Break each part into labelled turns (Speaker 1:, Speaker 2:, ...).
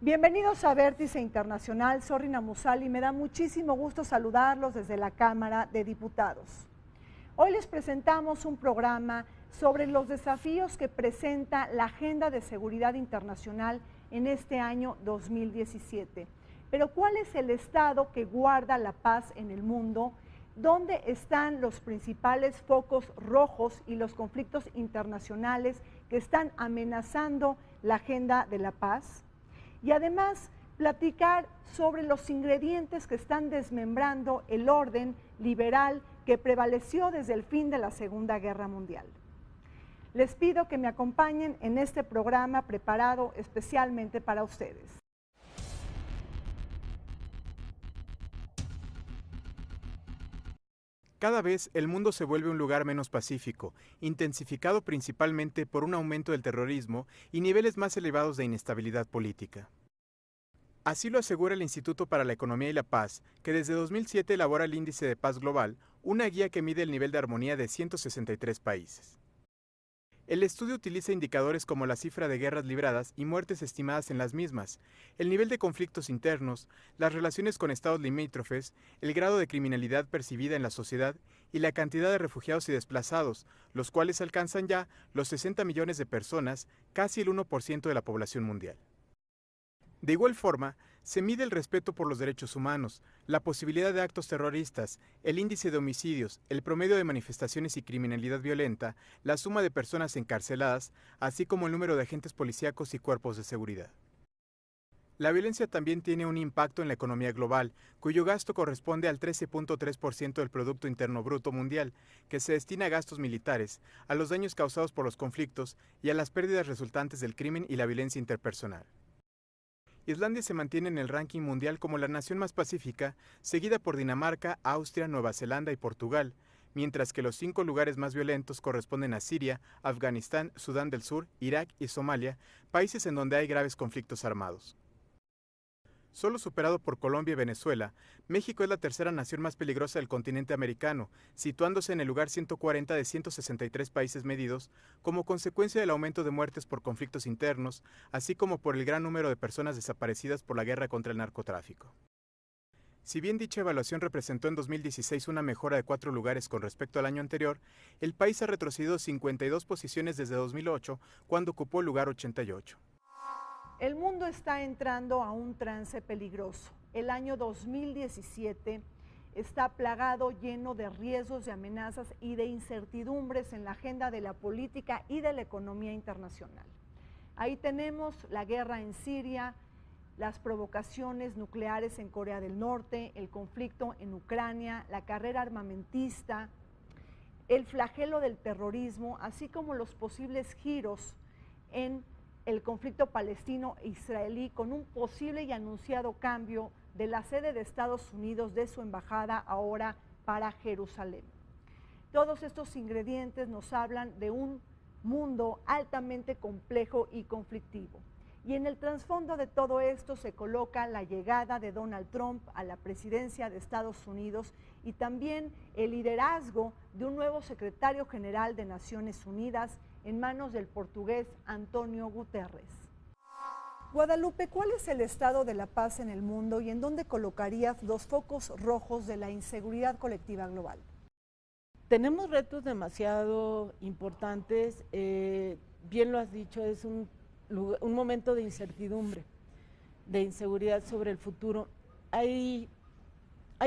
Speaker 1: Bienvenidos a Vértice Internacional, soy Rina Musali y me da muchísimo gusto saludarlos desde la Cámara de Diputados. Hoy les presentamos un programa sobre los desafíos que presenta la Agenda de Seguridad Internacional en este año 2017. Pero ¿cuál es el estado que guarda la paz en el mundo? ¿Dónde están los principales focos rojos y los conflictos internacionales que están amenazando la agenda de la paz? Y además platicar sobre los ingredientes que están desmembrando el orden liberal que prevaleció desde el fin de la Segunda Guerra Mundial. Les pido que me acompañen en este programa preparado especialmente para ustedes.
Speaker 2: Cada vez el mundo se vuelve un lugar menos pacífico, intensificado principalmente por un aumento del terrorismo y niveles más elevados de inestabilidad política. Así lo asegura el Instituto para la Economía y la Paz, que desde 2007 elabora el Índice de Paz Global, una guía que mide el nivel de armonía de 163 países. El estudio utiliza indicadores como la cifra de guerras libradas y muertes estimadas en las mismas, el nivel de conflictos internos, las relaciones con estados limítrofes, el grado de criminalidad percibida en la sociedad y la cantidad de refugiados y desplazados, los cuales alcanzan ya los 60 millones de personas, casi el 1% de la población mundial. De igual forma, se mide el respeto por los derechos humanos, la posibilidad de actos terroristas, el índice de homicidios, el promedio de manifestaciones y criminalidad violenta, la suma de personas encarceladas, así como el número de agentes policíacos y cuerpos de seguridad. La violencia también tiene un impacto en la economía global, cuyo gasto corresponde al 13.3% del Producto Interno Bruto Mundial, que se destina a gastos militares, a los daños causados por los conflictos y a las pérdidas resultantes del crimen y la violencia interpersonal. Islandia se mantiene en el ranking mundial como la nación más pacífica, seguida por Dinamarca, Austria, Nueva Zelanda y Portugal, mientras que los 5 lugares más violentos corresponden a Siria, Afganistán, Sudán del Sur, Irak y Somalia, países en donde hay graves conflictos armados. Solo superado por Colombia y Venezuela, México es la tercera nación más peligrosa del continente americano, situándose en el lugar 140 de 163 países medidos, como consecuencia del aumento de muertes por conflictos internos, así como por el gran número de personas desaparecidas por la guerra contra el narcotráfico. Si bien dicha evaluación representó en 2016 una mejora de 4 lugares con respecto al año anterior, el país ha retrocedido 52 posiciones desde 2008, cuando ocupó el lugar 88.
Speaker 1: El mundo está entrando a un trance peligroso. El año 2017 está plagado, lleno de riesgos, de amenazas y de incertidumbres en la agenda de la política y de la economía internacional. Ahí tenemos la guerra en Siria, las provocaciones nucleares en Corea del Norte, el conflicto en Ucrania, la carrera armamentista, el flagelo del terrorismo, así como los posibles giros en el conflicto palestino-israelí con un posible y anunciado cambio de la sede de Estados Unidos de su embajada ahora para Jerusalén. Todos estos ingredientes nos hablan de un mundo altamente complejo y conflictivo. Y en el trasfondo de todo esto se coloca la llegada de Donald Trump a la presidencia de Estados Unidos y también el liderazgo de un nuevo secretario general de Naciones Unidas en manos del portugués Antonio Guterres. Guadalupe, ¿cuál es el estado de la paz en el mundo y en dónde colocarías los focos rojos de la inseguridad colectiva global?
Speaker 3: Tenemos retos demasiado importantes, bien lo has dicho, es un momento de incertidumbre, de inseguridad sobre el futuro. Hay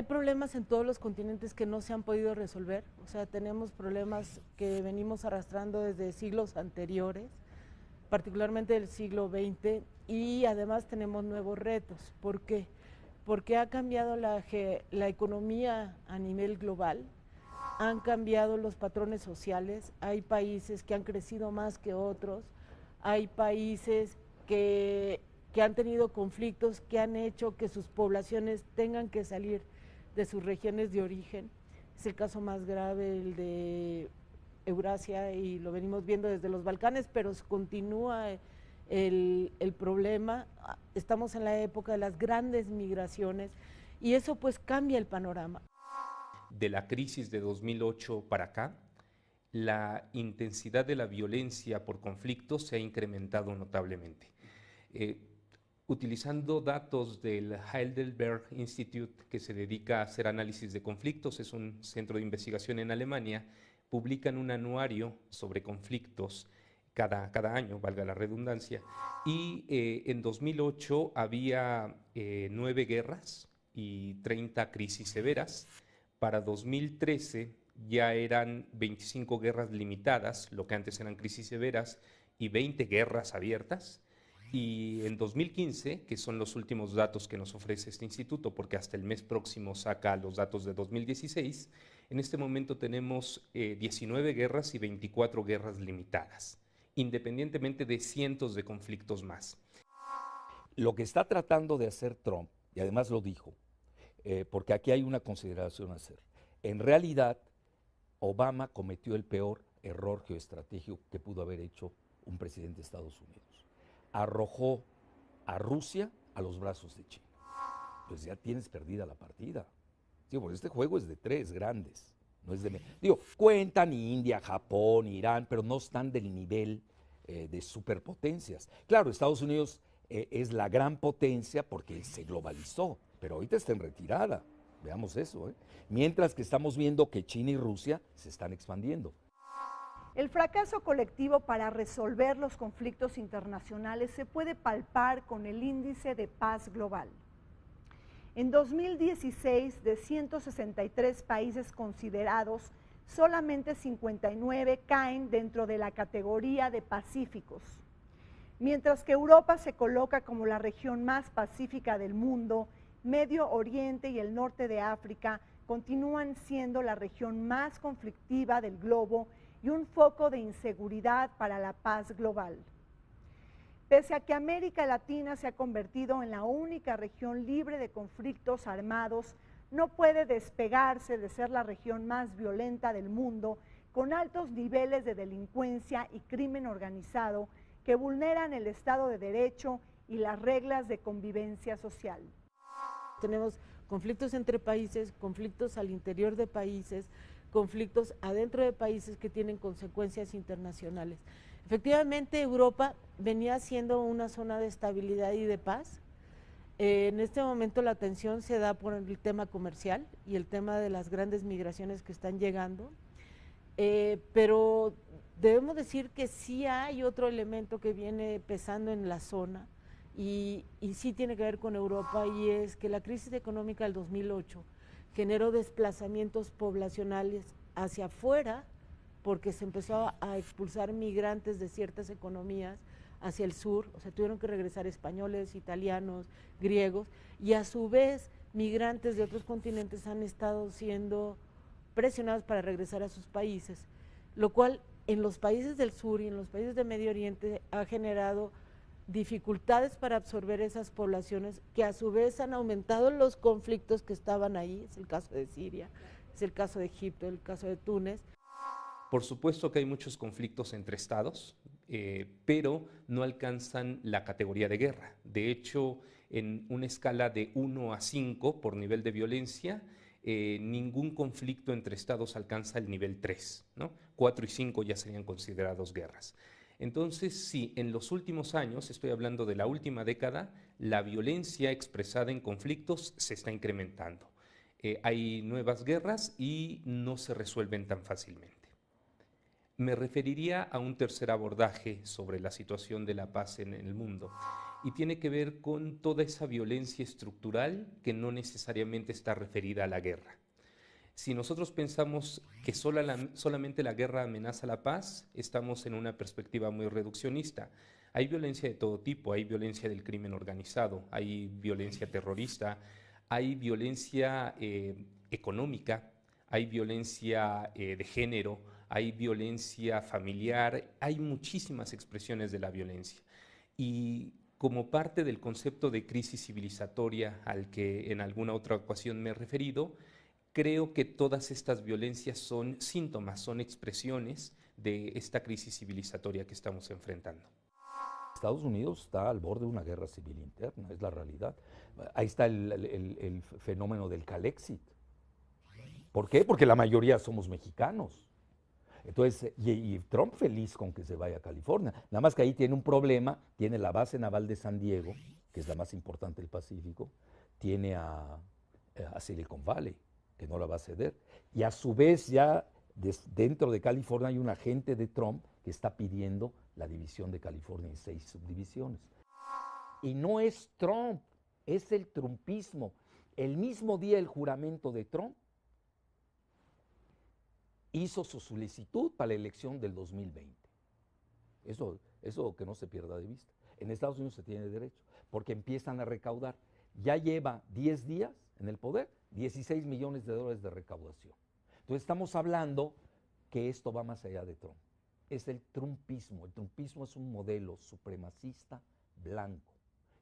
Speaker 3: problemas en todos los continentes que no se han podido resolver, o sea, tenemos problemas que venimos arrastrando desde siglos anteriores, particularmente del siglo XX, y además tenemos nuevos retos. ¿Por qué? Porque ha cambiado la economía a nivel global, han cambiado los patrones sociales, hay países que han crecido más que otros, hay países que han tenido conflictos que han hecho que sus poblaciones tengan que salir de sus regiones de origen. Es el caso más grave, el de Eurasia, y lo venimos viendo desde los Balcanes, pero continúa el problema. Estamos en la época de las grandes migraciones y eso pues cambia el panorama.
Speaker 4: De la crisis de 2008 para acá, la intensidad de la violencia por conflictos se ha incrementado notablemente. Utilizando datos del Heidelberg Institute, que se dedica a hacer análisis de conflictos, es un centro de investigación en Alemania, publican un anuario sobre conflictos cada año, valga la redundancia, y en 2008 había 9 guerras y 30 crisis severas. Para 2013 ya eran 25 guerras limitadas, lo que antes eran crisis severas, y 20 guerras abiertas. Y en 2015, que son los últimos datos que nos ofrece este instituto, porque hasta el mes próximo saca los datos de 2016, en este momento tenemos 19 guerras y 24 guerras limitadas, independientemente de cientos de conflictos más.
Speaker 5: Lo que está tratando de hacer Trump, y además lo dijo, porque aquí hay una consideración a hacer, en realidad Obama cometió el peor error geoestratégico que pudo haber hecho un presidente de Estados Unidos. Arrojó a Rusia a los brazos de China. Pues ya tienes perdida la partida. Digo, porque este juego es de 3 grandes. No es de, digo, cuentan India, Japón, Irán, pero no están del nivel de superpotencias. Claro, Estados Unidos es la gran potencia porque se globalizó, pero ahorita está en retirada. Veamos eso, mientras que estamos viendo que China y Rusia se están expandiendo.
Speaker 1: El fracaso colectivo para resolver los conflictos internacionales se puede palpar con el índice de paz global. En 2016, de 163 países considerados, solamente 59 caen dentro de la categoría de pacíficos. Mientras que Europa se coloca como la región más pacífica del mundo, Medio Oriente y el norte de África continúan siendo la región más conflictiva del globo y un foco de inseguridad para la paz global. Pese a que América Latina se ha convertido en la única región libre de conflictos armados, no puede despegarse de ser la región más violenta del mundo, con altos niveles de delincuencia y crimen organizado que vulneran el Estado de Derecho y las reglas de convivencia social.
Speaker 3: Tenemos conflictos entre países, conflictos al interior de países, conflictos adentro de países que tienen consecuencias internacionales. Efectivamente, Europa venía siendo una zona de estabilidad y de paz. En este momento la tensión se da por el tema comercial y el tema de las grandes migraciones que están llegando, pero debemos decir que sí hay otro elemento que viene pesando en la zona y sí tiene que ver con Europa, y es que la crisis económica del 2008 generó desplazamientos poblacionales hacia afuera porque se empezó a expulsar migrantes de ciertas economías hacia el sur, o sea, tuvieron que regresar españoles, italianos, griegos, y a su vez migrantes de otros continentes han estado siendo presionados para regresar a sus países, lo cual en los países del sur y en los países de Medio Oriente ha generado dificultades para absorber esas poblaciones, que a su vez han aumentado los conflictos que estaban ahí. Es el caso de Siria, es el caso de Egipto, el caso de Túnez.
Speaker 4: Por supuesto que hay muchos conflictos entre estados, pero no alcanzan la categoría de guerra. De hecho, en una escala de 1 a 5 por nivel de violencia, ningún conflicto entre estados alcanza el nivel 3, ¿no? 4 y 5 ya serían considerados guerras. Entonces, sí, en los últimos años, estoy hablando de la última década, la violencia expresada en conflictos se está incrementando. Hay nuevas guerras y no se resuelven tan fácilmente. Me referiría a un tercer abordaje sobre la situación de la paz en el mundo, y tiene que ver con toda esa violencia estructural que no necesariamente está referida a la guerra. Si nosotros pensamos que solamente la guerra amenaza la paz, estamos en una perspectiva muy reduccionista. Hay violencia de todo tipo, hay violencia del crimen organizado, hay violencia terrorista, hay violencia económica, hay violencia de género, hay violencia familiar, hay muchísimas expresiones de la violencia. Y como parte del concepto de crisis civilizatoria al que en alguna otra ocasión me he referido, creo que todas estas violencias son síntomas, son expresiones de esta crisis civilizatoria que estamos enfrentando.
Speaker 5: Estados Unidos está al borde de una guerra civil interna, es la realidad. Ahí está el fenómeno del Calexit. ¿Por qué? Porque la mayoría somos mexicanos. Entonces, y Trump feliz con que se vaya a California. Nada más que ahí tiene un problema, tiene la base naval de San Diego, que es la más importante del Pacífico, tiene a Silicon Valley, que no la va a ceder. Y a su vez ya dentro de California hay un agente de Trump que está pidiendo la división de California en 6 subdivisiones. Y no es Trump, es el trumpismo. El mismo día del juramento de Trump hizo su solicitud para la elección del 2020. Eso que no se pierda de vista. En Estados Unidos se tiene derecho, porque empiezan a recaudar. Ya lleva 10 días en el poder, 16 millones de dólares de recaudación. Entonces estamos hablando que esto va más allá de Trump. Es el trumpismo. El trumpismo es un modelo supremacista blanco.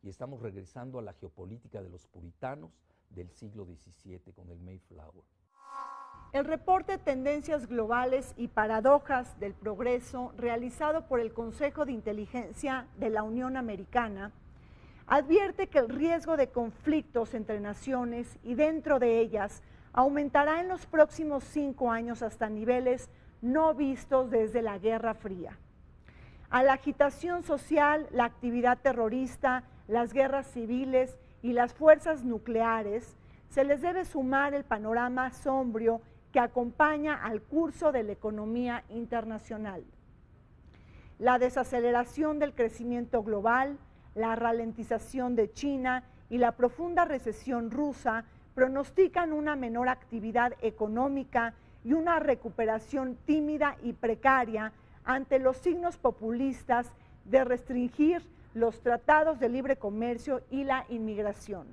Speaker 5: Y estamos regresando a la geopolítica de los puritanos del siglo XVII con el Mayflower.
Speaker 1: El reporte Tendencias Globales y Paradojas del Progreso, realizado por el Consejo de Inteligencia de la Unión Americana, advierte que el riesgo de conflictos entre naciones y dentro de ellas aumentará en los próximos 5 años hasta niveles no vistos desde la Guerra Fría. A la agitación social, la actividad terrorista, las guerras civiles y las fuerzas nucleares se les debe sumar el panorama sombrío que acompaña al curso de la economía internacional. La desaceleración del crecimiento global, la ralentización de China y la profunda recesión rusa pronostican una menor actividad económica y una recuperación tímida y precaria ante los signos populistas de restringir los tratados de libre comercio y la inmigración.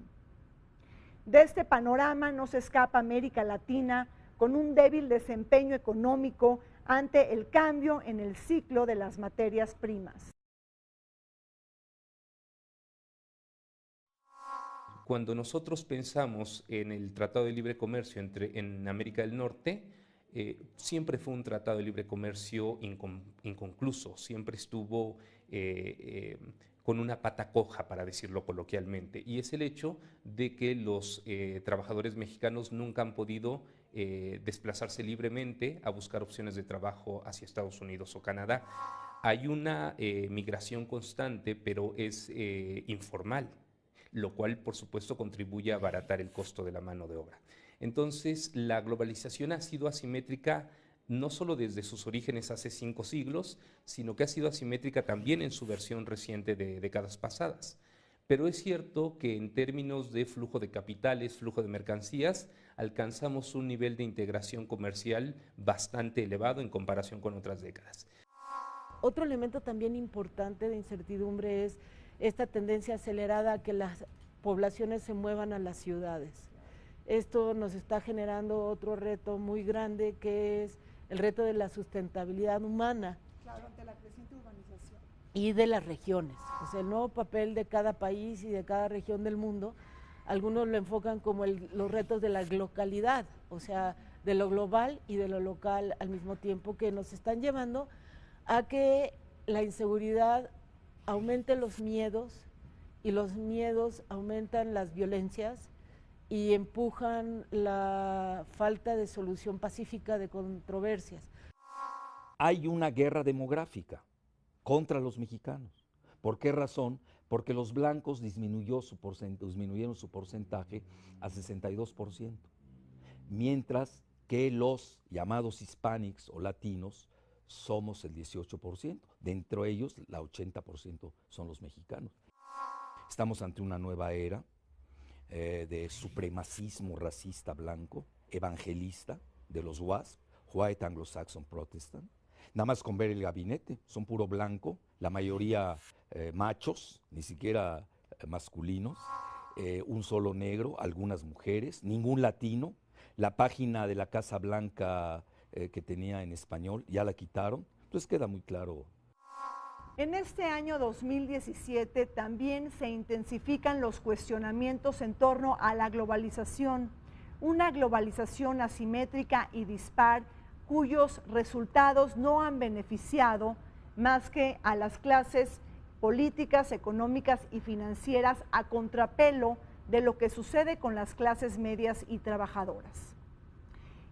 Speaker 1: De este panorama no se escapa América Latina, con un débil desempeño económico ante el cambio en el ciclo de las materias primas.
Speaker 4: Cuando nosotros pensamos en el Tratado de Libre Comercio en América del Norte, siempre fue un tratado de libre comercio inconcluso, siempre estuvo con una pata coja, para decirlo coloquialmente, y es el hecho de que los trabajadores mexicanos nunca han podido desplazarse libremente a buscar opciones de trabajo hacia Estados Unidos o Canadá. Hay una migración constante, pero es informal, lo cual por supuesto contribuye a abaratar el costo de la mano de obra. Entonces, la globalización ha sido asimétrica no solo desde sus orígenes hace 5 siglos, sino que ha sido asimétrica también en su versión reciente de décadas pasadas. Pero es cierto que en términos de flujo de capitales, flujo de mercancías, alcanzamos un nivel de integración comercial bastante elevado en comparación con otras décadas.
Speaker 3: Otro elemento también importante de incertidumbre es esta tendencia acelerada a que las poblaciones se muevan a las ciudades. Esto nos está generando otro reto muy grande, que es el reto de la sustentabilidad humana.
Speaker 1: Claro, ante la creciente urbanización.
Speaker 3: Y de las regiones, o sea, el nuevo papel de cada país y de cada región del mundo. Algunos lo enfocan como los retos de la localidad, o sea, de lo global y de lo local al mismo tiempo, que nos están llevando a que la inseguridad aumente los miedos, y los miedos aumentan las violencias y empujan la falta de solución pacífica de controversias.
Speaker 5: Hay una guerra demográfica contra los mexicanos. ¿Por qué razón? Porque los blancos disminuyeron su porcentaje a 62%, mientras que los llamados hispanics o latinos somos el 18%. Dentro de ellos, la 80% son los mexicanos. Estamos ante una nueva era de supremacismo racista blanco, evangelista, de los WASP, White Anglo-Saxon Protestant. Nada más con ver el gabinete, son puro blanco, la mayoría machos, ni siquiera masculinos, un solo negro, algunas mujeres, ningún latino. La página de la Casa Blanca que tenía en español ya la quitaron, entonces queda muy claro.
Speaker 1: En este año 2017 también se intensifican los cuestionamientos en torno a la globalización, una globalización asimétrica y dispar cuyos resultados no han beneficiado más que a las clases políticas, económicas y financieras, a contrapelo de lo que sucede con las clases medias y trabajadoras.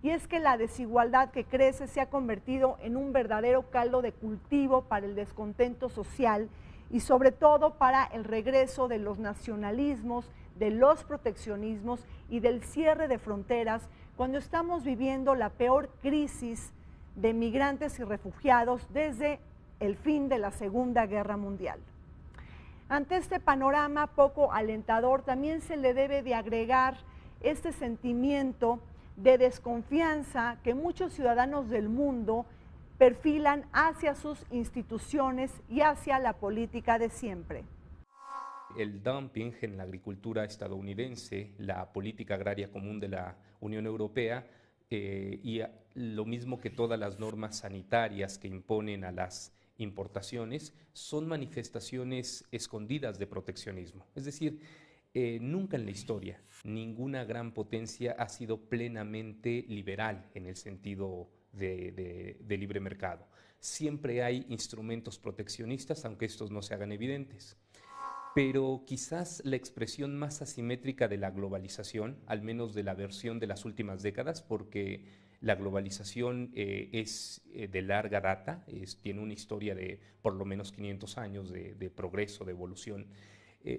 Speaker 1: Y es que la desigualdad que crece se ha convertido en un verdadero caldo de cultivo para el descontento social y sobre todo para el regreso de los nacionalismos, de los proteccionismos y del cierre de fronteras cuando estamos viviendo la peor crisis de migrantes y refugiados desde el fin de la Segunda Guerra Mundial. Ante este panorama poco alentador, también se le debe de agregar este sentimiento de desconfianza que muchos ciudadanos del mundo perfilan hacia sus instituciones y hacia la política de siempre.
Speaker 4: El dumping en la agricultura estadounidense, la política agraria común de la Unión Europea lo mismo que todas las normas sanitarias que imponen a las importaciones son manifestaciones escondidas de proteccionismo. Es decir, nunca en la historia ninguna gran potencia ha sido plenamente liberal en el sentido de libre mercado. Siempre hay instrumentos proteccionistas, aunque estos no se hagan evidentes. Pero quizás la expresión más asimétrica de la globalización, al menos de la versión de las últimas décadas, porque la globalización es de larga data, tiene una historia de por lo menos 500 años de progreso, de evolución.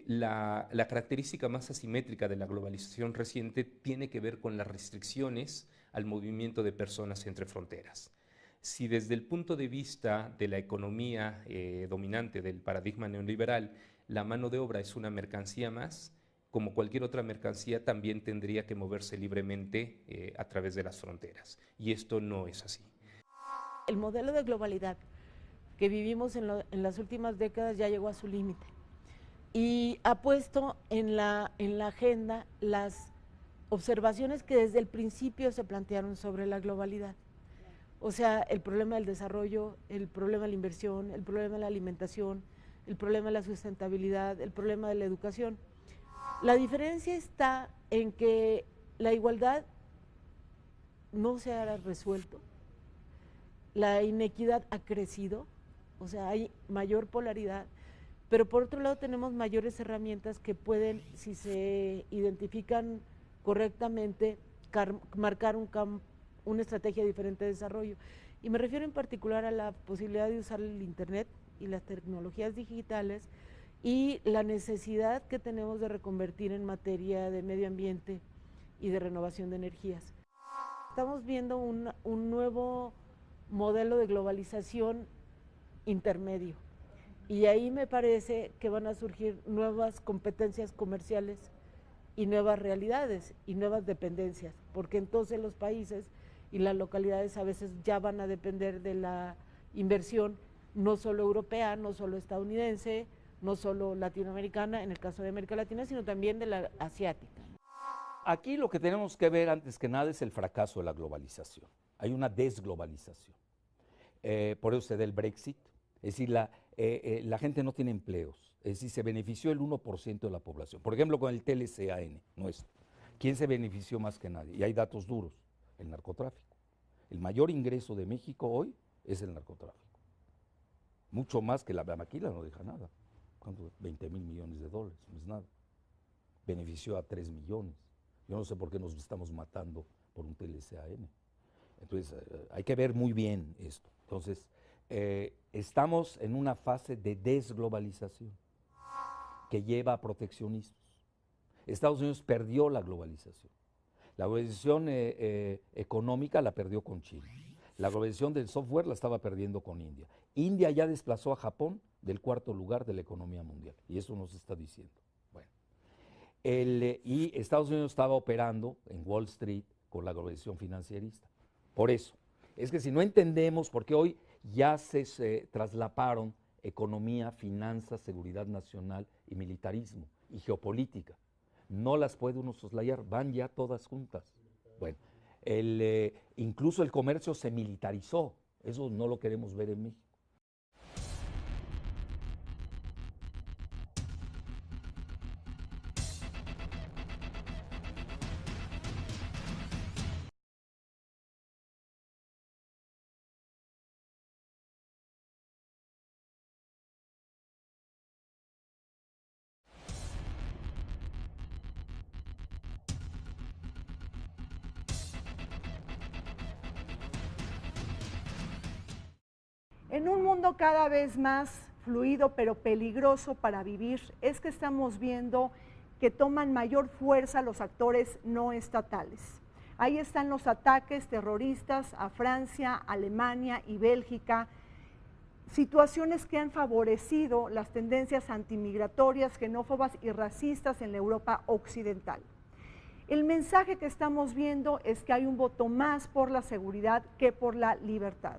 Speaker 4: La característica más asimétrica de la globalización reciente tiene que ver con las restricciones al movimiento de personas entre fronteras. Si desde el punto de vista de la economía dominante del paradigma neoliberal, la mano de obra es una mercancía más, como cualquier otra mercancía también tendría que moverse libremente a través de las fronteras. Y esto no es así.
Speaker 3: El modelo de globalidad que vivimos en las últimas décadas ya llegó a su límite y ha puesto en la agenda las observaciones que desde el principio se plantearon sobre la globalidad. O sea, el problema del desarrollo, el problema de la inversión, el problema de la alimentación, el problema de la sustentabilidad, el problema de la educación. La diferencia está en que la igualdad no se ha resuelto, la inequidad ha crecido, o sea, hay mayor polaridad, pero por otro lado tenemos mayores herramientas que pueden, si se identifican correctamente, marcar una estrategia diferente de desarrollo. Y me refiero en particular a la posibilidad de usar el Internet y las tecnologías digitales y la necesidad que tenemos de reconvertir en materia de medio ambiente y de renovación de energías. Estamos viendo un nuevo modelo de globalización intermedio y ahí me parece que van a surgir nuevas competencias comerciales y nuevas realidades y nuevas dependencias, porque entonces los países y las localidades a veces ya van a depender de la inversión no solo europea, no solo estadounidense, no solo latinoamericana, en el caso de América Latina, sino también de la asiática.
Speaker 5: Aquí lo que tenemos que ver antes que nada es el fracaso de la globalización. Hay una desglobalización. Por eso se da el Brexit. Es decir, la gente no tiene empleos. Es decir, se benefició el 1% de la población. Por ejemplo, con el TLCAN nuestro. ¿Quién se benefició más que nadie? Y hay datos duros. El narcotráfico. El mayor ingreso de México hoy es el narcotráfico. Mucho más que la maquila no deja nada. ¿Cuánto? 20,000 millones de dólares, no es nada. Benefició a 3 millones. Yo no sé por qué nos estamos matando por un TLCAN. Entonces, hay que ver muy bien esto. Entonces, estamos en una fase de desglobalización que lleva a proteccionismos. Estados Unidos perdió la globalización. La globalización económica la perdió con China. La globalización del software la estaba perdiendo con India. India ya desplazó a Japón del 4º lugar de la economía mundial. Y eso nos está diciendo. Bueno, y Estados Unidos estaba operando en Wall Street con la globalización financierista. Por eso, es que si no entendemos, porque hoy ya se traslaparon economía, finanzas, seguridad nacional y militarismo y geopolítica. No las puede uno soslayar, van ya todas juntas. Bueno, incluso el comercio se militarizó, eso no lo queremos ver en México.
Speaker 1: En un mundo cada vez más fluido pero peligroso para vivir es que estamos viendo que toman mayor fuerza los actores no estatales. Ahí están los ataques terroristas a Francia, Alemania y Bélgica, situaciones que han favorecido las tendencias antimigratorias, xenófobas y racistas en la Europa occidental. El mensaje que estamos viendo es que hay un voto más por la seguridad que por la libertad.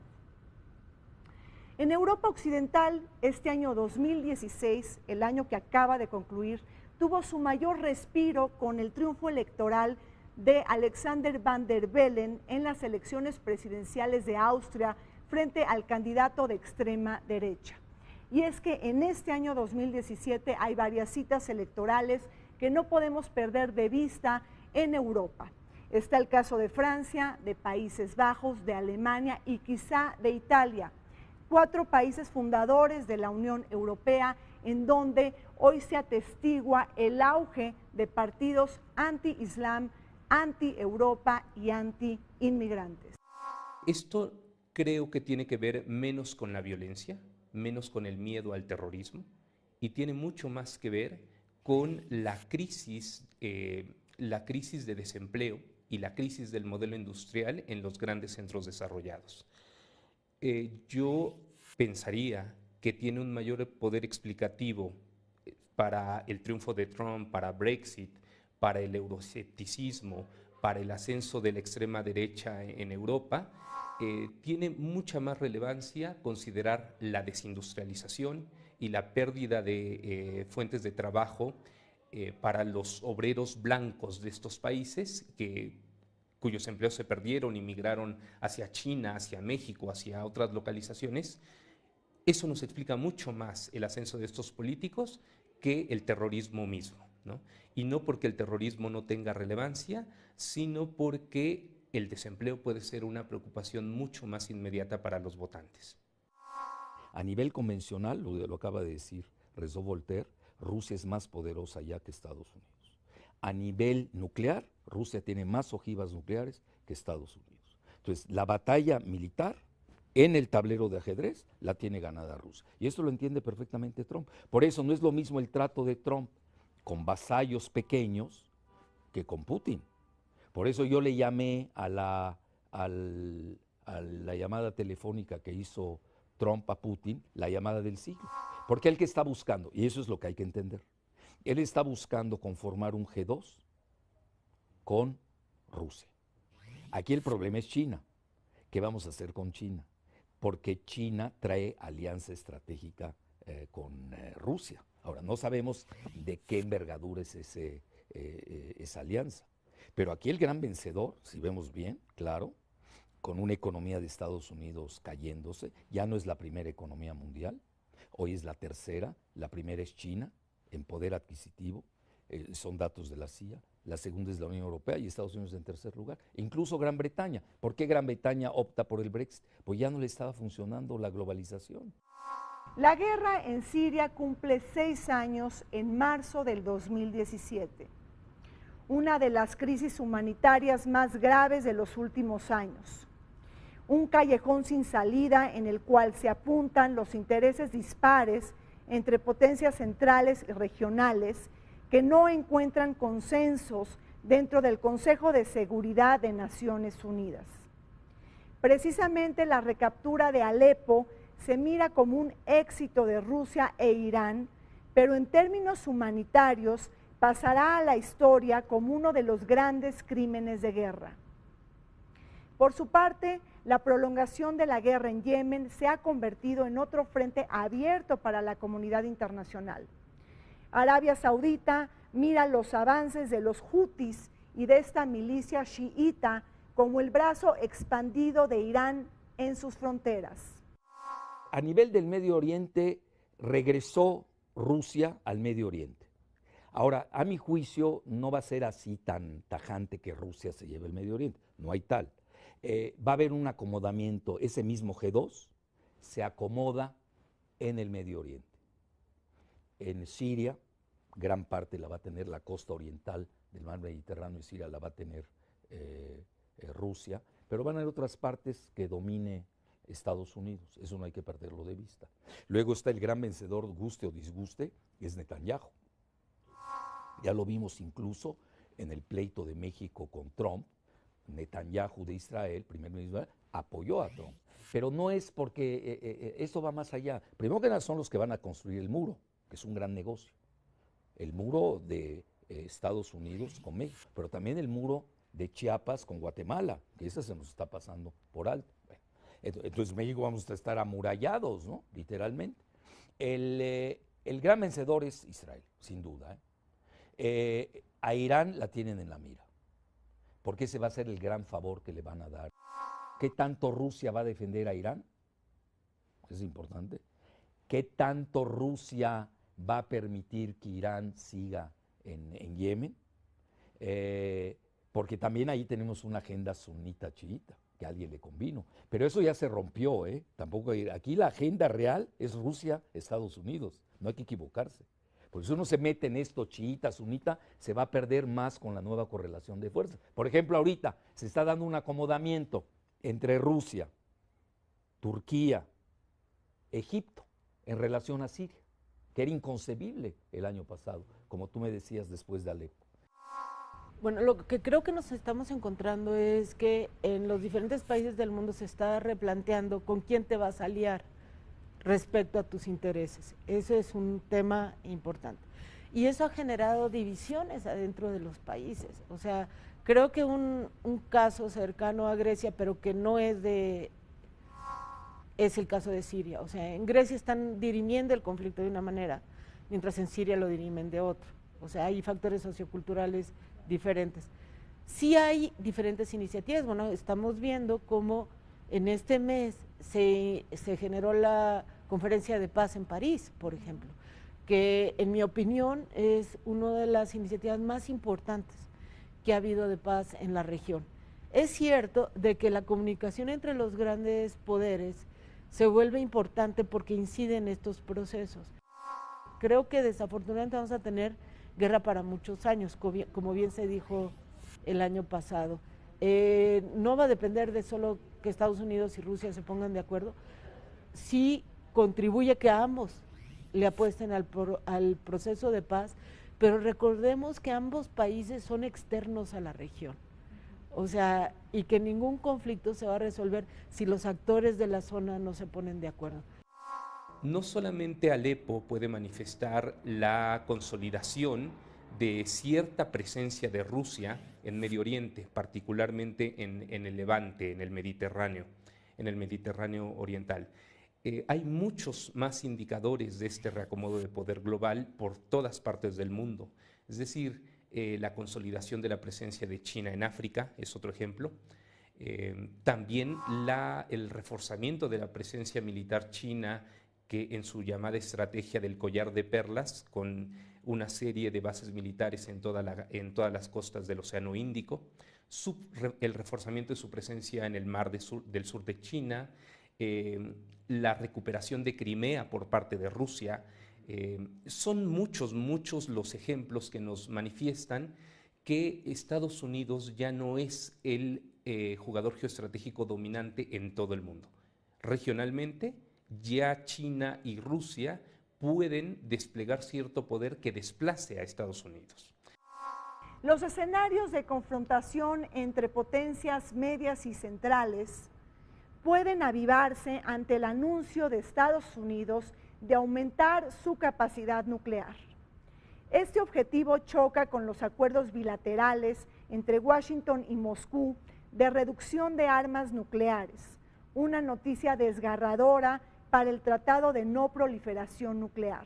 Speaker 1: En Europa occidental, este año 2016, el año que acaba de concluir, tuvo su mayor respiro con el triunfo electoral de Alexander Van der Bellen en las elecciones presidenciales de Austria frente al candidato de extrema derecha. Y es que en este año 2017 hay varias citas electorales que no podemos perder de vista en Europa. Está el caso de Francia, de Países Bajos, de Alemania y quizá de Italia, 4 países fundadores de la Unión Europea, en donde hoy se atestigua el auge de partidos anti-islam, anti-Europa y anti-inmigrantes.
Speaker 4: Esto creo que tiene que ver menos con la violencia, menos con el miedo al terrorismo, y tiene mucho más que ver con la crisis de desempleo y la crisis del modelo industrial en los grandes centros desarrollados. Yo pensaría que tiene un mayor poder explicativo para el triunfo de Trump, para Brexit, para el euroescepticismo, para el ascenso de la extrema derecha en Europa. Tiene mucha más relevancia considerar la desindustrialización y la pérdida de fuentes de trabajo para los obreros blancos de estos países cuyos empleos se perdieron y migraron hacia China, hacia México, hacia otras localizaciones. Eso nos explica mucho más el ascenso de estos políticos que el terrorismo mismo, ¿no? Y no porque el terrorismo no tenga relevancia, sino porque el desempleo puede ser una preocupación mucho más inmediata para los votantes.
Speaker 5: A nivel convencional, lo acaba de decir Rousseau Voltaire, Rusia es más poderosa ya que Estados Unidos. A nivel nuclear, Rusia tiene más ojivas nucleares que Estados Unidos. Entonces, la batalla militar en el tablero de ajedrez la tiene ganada Rusia. Y esto lo entiende perfectamente Trump. Por eso no es lo mismo el trato de Trump con vasallos pequeños que con Putin. Por eso yo le llamé a la llamada telefónica que hizo Trump a Putin, la llamada del siglo. Porque él que está buscando, y eso es lo que hay que entender, él está buscando conformar un G2 con Rusia. Aquí el problema es China. ¿Qué vamos a hacer con China? Porque China trae alianza estratégica con Rusia. Ahora, no sabemos de qué envergadura es esa alianza. Pero aquí el gran vencedor, si vemos bien, claro, con una economía de Estados Unidos cayéndose, ya no es la primera economía mundial, hoy es la tercera, la primera es China, en poder adquisitivo, son datos de la CIA, la segunda es la Unión Europea y Estados Unidos en tercer lugar, incluso Gran Bretaña. ¿Por qué Gran Bretaña opta por el Brexit? Pues ya no le estaba funcionando la globalización.
Speaker 1: La guerra en Siria cumple 6 años en marzo del 2017, una de las crisis humanitarias más graves de los últimos años. Un callejón sin salida en el cual se apuntan los intereses dispares entre potencias centrales y regionales que no encuentran consensos dentro del Consejo de Seguridad de Naciones Unidas. Precisamente la recaptura de Alepo se mira como un éxito de Rusia e Irán, pero en términos humanitarios pasará a la historia como uno de los grandes crímenes de guerra. Por su parte, la prolongación de la guerra en Yemen se ha convertido en otro frente abierto para la comunidad internacional. Arabia Saudita mira los avances de los hutis y de esta milicia chiita como el brazo expandido de Irán en sus fronteras.
Speaker 5: A nivel del Medio Oriente, regresó Rusia al Medio Oriente. Ahora, a mi juicio, no va a ser así tan tajante que Rusia se lleve el Medio Oriente, no hay tal. Va a haber un acomodamiento, ese mismo G2 se acomoda en el Medio Oriente. En Siria, gran parte la va a tener la costa oriental del mar Mediterráneo y Siria la va a tener Rusia, pero van a haber otras partes que domine Estados Unidos. Eso no hay que perderlo de vista. Luego está el gran vencedor, guste o disguste, que es Netanyahu. Ya lo vimos incluso en el pleito de México con Trump. Netanyahu de Israel, primer ministro de Israel, apoyó a Trump. Pero no es porque esto va más allá. Primero que nada son los que van a construir el muro, que es un gran negocio. El muro de Estados Unidos con México, pero también el muro de Chiapas con Guatemala, que ese se nos está pasando por alto. Bueno, entonces México vamos a estar amurallados, ¿no? Literalmente. El gran vencedor es Israel, sin duda. A Irán la tienen en la mira, porque ese va a ser el gran favor que le van a dar. ¿Qué tanto Rusia va a defender a Irán? Es importante. ¿Qué tanto Rusia va a permitir que Irán siga en Yemen? Porque también ahí tenemos una agenda sunita chiita, que a alguien le convino. Pero eso ya se rompió, ¿eh? Tampoco aquí la agenda real es Rusia, Estados Unidos. No hay que equivocarse. Porque si uno se mete en esto chiita, sunita, se va a perder más con la nueva correlación de fuerzas. Por ejemplo, ahorita se está dando un acomodamiento entre Rusia, Turquía, Egipto, en relación a Siria, que era inconcebible el año pasado, como tú me decías después de Alepo.
Speaker 3: Bueno, lo que creo que nos estamos encontrando es que en los diferentes países del mundo se está replanteando con quién te vas a aliar respecto a tus intereses. Ese es un tema importante. Y eso ha generado divisiones adentro de los países. O sea, creo que un caso cercano a Grecia, pero que no es es el caso de Siria. O sea, en Grecia están dirimiendo el conflicto de una manera, mientras en Siria lo dirimen de otra. O sea, hay factores socioculturales diferentes. Sí hay diferentes iniciativas. Bueno, estamos viendo cómo en este mes se generó la Conferencia de Paz en París, por ejemplo, que en mi opinión es una de las iniciativas más importantes que ha habido de paz en la región. Es cierto de que la comunicación entre los grandes poderes se vuelve importante porque incide en estos procesos. Creo que desafortunadamente vamos a tener guerra para muchos años, como bien se dijo el año pasado. No va a depender de solo que Estados Unidos y Rusia se pongan de acuerdo, sí contribuye que ambos le apuesten al proceso de paz, pero recordemos que ambos países son externos a la región, o sea, y que ningún conflicto se va a resolver si los actores de la zona no se ponen de acuerdo.
Speaker 4: No solamente Alepo puede manifestar la consolidación de cierta presencia de Rusia en Medio Oriente, particularmente en el Levante, en el Mediterráneo oriental. Hay muchos más indicadores de este reacomodo de poder global por todas partes del mundo. Es decir, la consolidación de la presencia de China en África es otro ejemplo. También el reforzamiento de la presencia militar china, que en su llamada estrategia del collar de perlas, con una serie de bases militares en todas las costas del Océano Índico, el reforzamiento de su presencia en el mar del sur de China, la recuperación de Crimea por parte de Rusia. Son muchos los ejemplos que nos manifiestan que Estados Unidos ya no es el jugador geoestratégico dominante en todo el mundo. Regionalmente, ya China y Rusia pueden desplegar cierto poder que desplace a Estados Unidos.
Speaker 1: Los escenarios de confrontación entre potencias medias y centrales pueden avivarse ante el anuncio de Estados Unidos de aumentar su capacidad nuclear. Este objetivo choca con los acuerdos bilaterales entre Washington y Moscú de reducción de armas nucleares, una noticia desgarradora para el Tratado de No Proliferación Nuclear.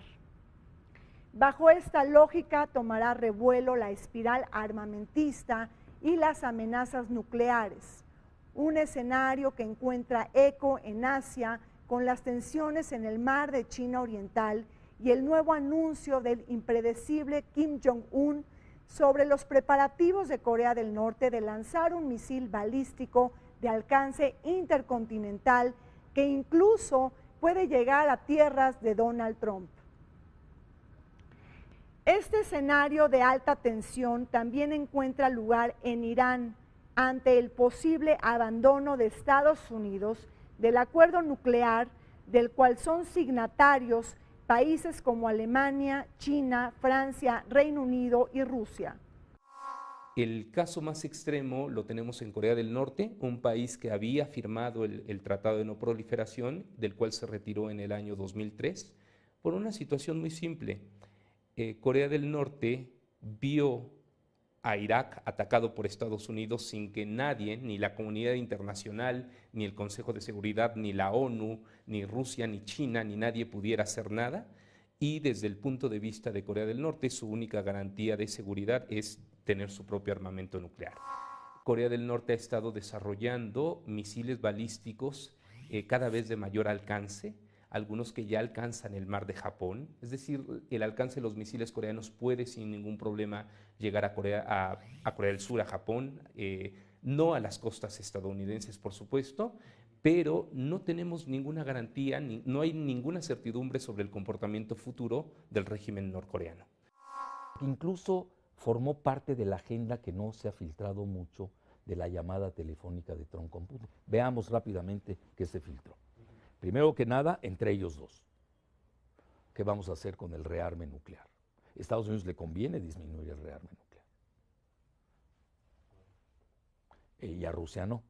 Speaker 1: Bajo esta lógica tomará revuelo la espiral armamentista y las amenazas nucleares, un escenario que encuentra eco en Asia con las tensiones en el mar de China Oriental y el nuevo anuncio del impredecible Kim Jong-un sobre los preparativos de Corea del Norte de lanzar un misil balístico de alcance intercontinental que incluso puede llegar a tierras de Donald Trump. Este escenario de alta tensión también encuentra lugar en Irán ante el posible abandono de Estados Unidos del acuerdo nuclear del cual son signatarios países como Alemania, China, Francia, Reino Unido y Rusia.
Speaker 4: El caso más extremo lo tenemos en Corea del Norte, un país que había firmado el Tratado de No Proliferación, del cual se retiró en el año 2003, por una situación muy simple. Corea del Norte vio a Irak atacado por Estados Unidos sin que nadie, ni la comunidad internacional, ni el Consejo de Seguridad, ni la ONU, ni Rusia, ni China, ni nadie pudiera hacer nada. Y desde el punto de vista de Corea del Norte, su única garantía de seguridad es tener su propio armamento nuclear. Corea del Norte ha estado desarrollando misiles balísticos cada vez de mayor alcance, algunos que ya alcanzan el mar de Japón, es decir, el alcance de los misiles coreanos puede sin ningún problema llegar a Corea del Sur, a Japón, no a las costas estadounidenses, por supuesto, pero no tenemos ninguna garantía, no hay ninguna certidumbre sobre el comportamiento futuro del régimen norcoreano.
Speaker 5: Incluso formó parte de la agenda que no se ha filtrado mucho de la llamada telefónica de Trump con Putin. Veamos rápidamente qué se filtró. Primero que nada, entre ellos dos. ¿Qué vamos a hacer con el rearme nuclear? A Estados Unidos le conviene disminuir el rearme nuclear. Y a Rusia no.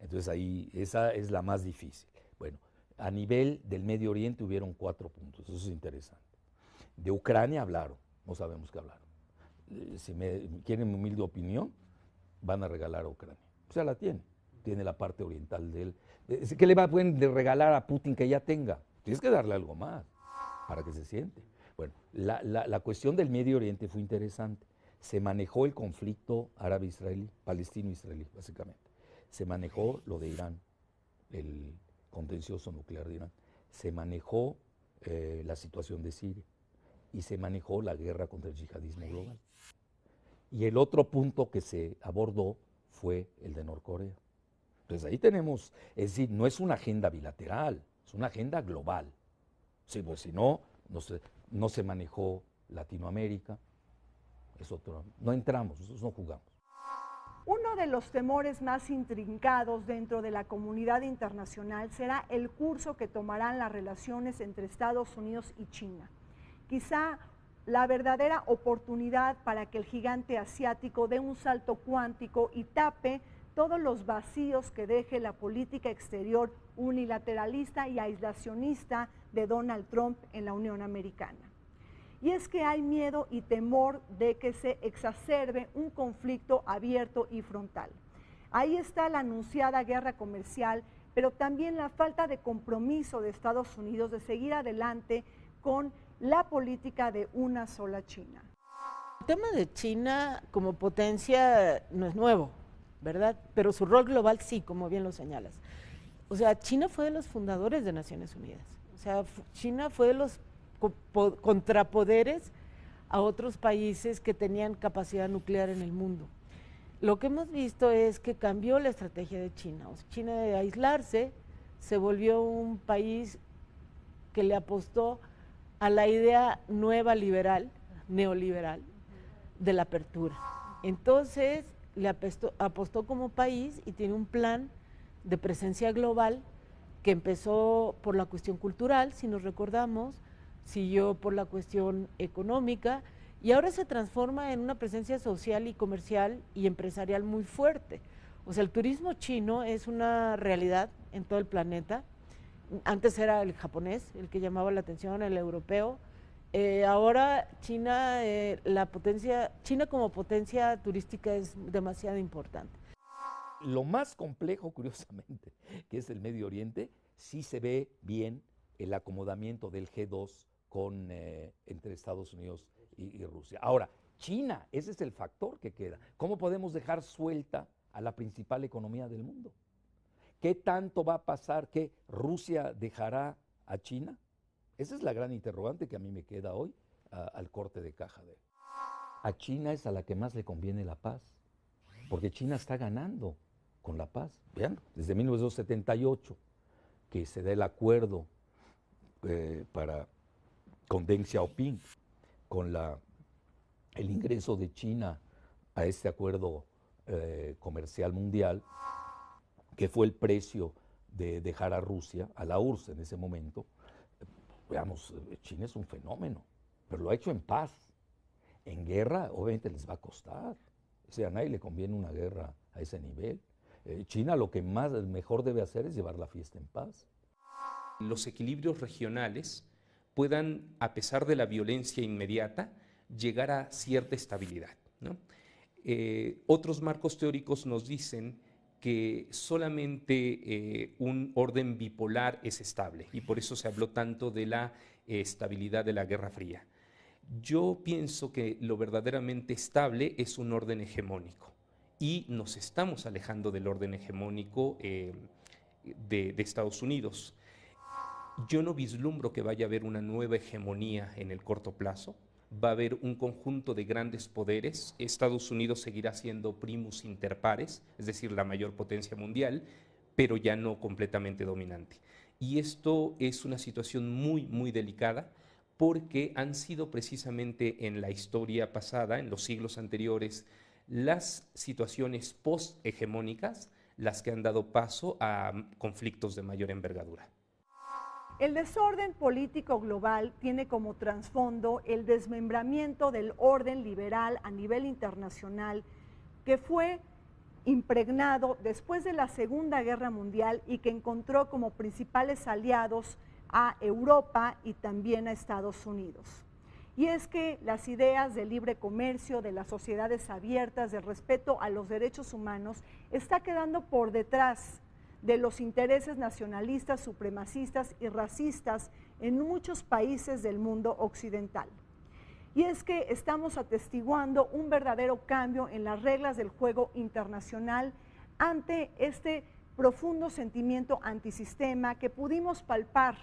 Speaker 5: Entonces ahí, esa es la más difícil. Bueno, a nivel del Medio Oriente hubieron 4 puntos, eso es interesante. De Ucrania hablaron, no sabemos qué hablaron. Si quieren mi humilde opinión, van a regalar a Ucrania. O sea, la tiene la parte oriental de él. ¿Qué le pueden regalar a Putin que ya tenga? Tienes que darle algo más para que se siente. Bueno, la cuestión del Medio Oriente fue interesante. Se manejó el conflicto árabe-israelí, palestino-israelí, básicamente. Se manejó lo de Irán, el contencioso nuclear de Irán. Se manejó la situación de Siria y se manejó la guerra contra el yihadismo global. Y el otro punto que se abordó fue el de Norcorea. Entonces ahí tenemos, es decir, no es una agenda bilateral, es una agenda global. Sí, pues si no, no se manejó Latinoamérica, es otro, no entramos, nosotros no jugamos.
Speaker 1: Uno de los temores más intrincados dentro de la comunidad internacional será el curso que tomarán las relaciones entre Estados Unidos y China. Quizá la verdadera oportunidad para que el gigante asiático dé un salto cuántico y tape todos los vacíos que deje la política exterior unilateralista y aislacionista de Donald Trump en la Unión Americana. Y es que hay miedo y temor de que se exacerbe un conflicto abierto y frontal. Ahí está la anunciada guerra comercial, pero también la falta de compromiso de Estados Unidos de seguir adelante con la política de una sola China.
Speaker 3: El tema de China como potencia no es nuevo, ¿verdad? Pero su rol global sí, como bien lo señalas. O sea, China fue de los fundadores de Naciones Unidas. O sea, China fue de los contrapoderes a otros países que tenían capacidad nuclear en el mundo. Lo que hemos visto es que cambió la estrategia de China. O sea, China de aislarse se volvió un país que le apostó a la idea nueva liberal, neoliberal, de la apertura. Entonces, le apostó como país y tiene un plan de presencia global que empezó por la cuestión cultural, si nos recordamos, siguió por la cuestión económica y ahora se transforma en una presencia social y comercial y empresarial muy fuerte. O sea, el turismo chino es una realidad en todo el planeta. Antes era el japonés el que llamaba la atención, el europeo. Ahora China, China como potencia turística es demasiado importante.
Speaker 5: Lo más complejo, curiosamente, que es el Medio Oriente, sí se ve bien el acomodamiento del G2 entre Estados Unidos y Rusia. Ahora, China, ese es el factor que queda. ¿Cómo podemos dejar suelta a la principal economía del mundo? ¿Qué tanto va a pasar que Rusia dejará a China? Esa es la gran interrogante que a mí me queda hoy al corte de caja de él. A China es a la que más le conviene la paz, porque China está ganando con la paz. Vean, desde 1978, que se da el acuerdo con Deng Xiaoping, con el ingreso de China a este acuerdo comercial mundial, que fue el precio de dejar a Rusia, a la URSS en ese momento. Veamos, China es un fenómeno, pero lo ha hecho en paz. En guerra, obviamente les va a costar. O sea, a nadie le conviene una guerra a ese nivel. China lo que mejor debe hacer es llevar la fiesta en paz.
Speaker 4: Los equilibrios regionales puedan, a pesar de la violencia inmediata, llegar a cierta estabilidad, ¿no? Otros marcos teóricos nos dicen que solamente un orden bipolar es estable, y por eso se habló tanto de la estabilidad de la Guerra Fría. Yo pienso que lo verdaderamente estable es un orden hegemónico, y nos estamos alejando del orden hegemónico de Estados Unidos. Yo no vislumbro que vaya a haber una nueva hegemonía en el corto plazo. Va a haber un conjunto de grandes poderes. Estados Unidos seguirá siendo primus inter pares, es decir, la mayor potencia mundial, pero ya no completamente dominante. Y esto es una situación muy, muy delicada, porque han sido precisamente en la historia pasada, en los siglos anteriores, las situaciones post-hegemónicas las que han dado paso a conflictos de mayor envergadura.
Speaker 1: El desorden político global tiene como trasfondo el desmembramiento del orden liberal a nivel internacional que fue impregnado después de la Segunda Guerra Mundial y que encontró como principales aliados a Europa y también a Estados Unidos. Y es que las ideas del libre comercio, de las sociedades abiertas, del respeto a los derechos humanos, está quedando por detrás de los intereses nacionalistas, supremacistas y racistas en muchos países del mundo occidental. Y es que estamos atestiguando un verdadero cambio en las reglas del juego internacional ante este profundo sentimiento antisistema que pudimos palpar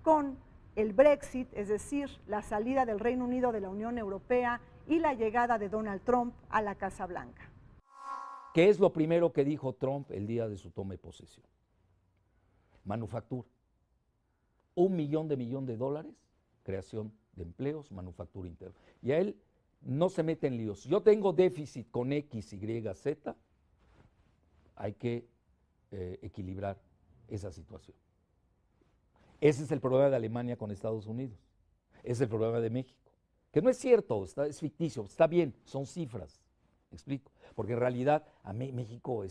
Speaker 1: con el Brexit, es decir, la salida del Reino Unido de la Unión Europea y la llegada de Donald Trump a la Casa Blanca.
Speaker 5: ¿Qué es lo primero que dijo Trump el día de su toma de posesión? Manufactura. $1 millón de dólares, creación de empleos, manufactura interna. Y a él no se mete en líos. Yo tengo déficit con X, Y, Z, hay que equilibrar esa situación. Ese es el problema de Alemania con Estados Unidos. Ese es el problema de México. Que no es cierto, es ficticio, está bien, son cifras. ¿Me explico? Porque en realidad a México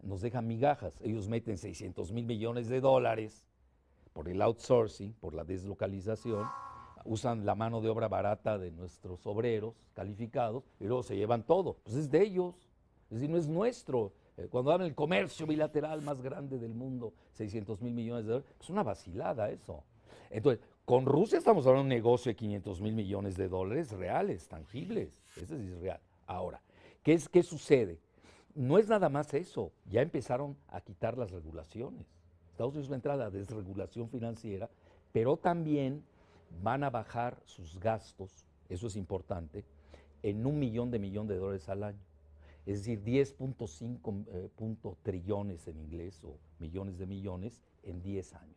Speaker 5: nos deja migajas. Ellos meten $600 mil millones de dólares por el outsourcing, por la deslocalización, usan la mano de obra barata de nuestros obreros calificados y luego se llevan todo. Pues es de ellos, es decir, no es nuestro. Cuando hablan del comercio bilateral más grande del mundo, $600 mil millones de dólares, es una vacilada eso. Entonces, con Rusia estamos hablando de un negocio de $500 mil millones de dólares reales, tangibles. Ese sí es real. Ahora, ¿qué sucede? No es nada más eso, ya empezaron a quitar las regulaciones. Estados Unidos va a entrar a la desregulación financiera, pero también van a bajar sus gastos, eso es importante, en $1 millón de dólares al año. Es decir, 10.5 trillones en inglés o millones de millones en 10 años.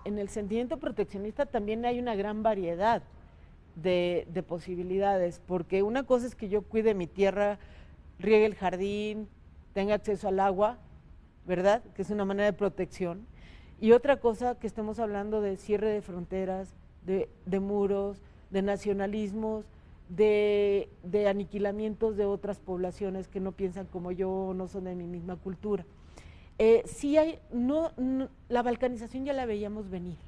Speaker 3: En el sentimiento proteccionista también hay una gran variedad de posibilidades, porque una cosa es que yo cuide mi tierra, riegue el jardín, tenga acceso al agua, ¿verdad? Que es una manera de protección. Y otra cosa que estemos hablando de cierre de fronteras, de muros, de nacionalismos, de aniquilamientos de otras poblaciones que no piensan como yo, no son de mi misma cultura. Sí hay, la balcanización ya la veíamos venir.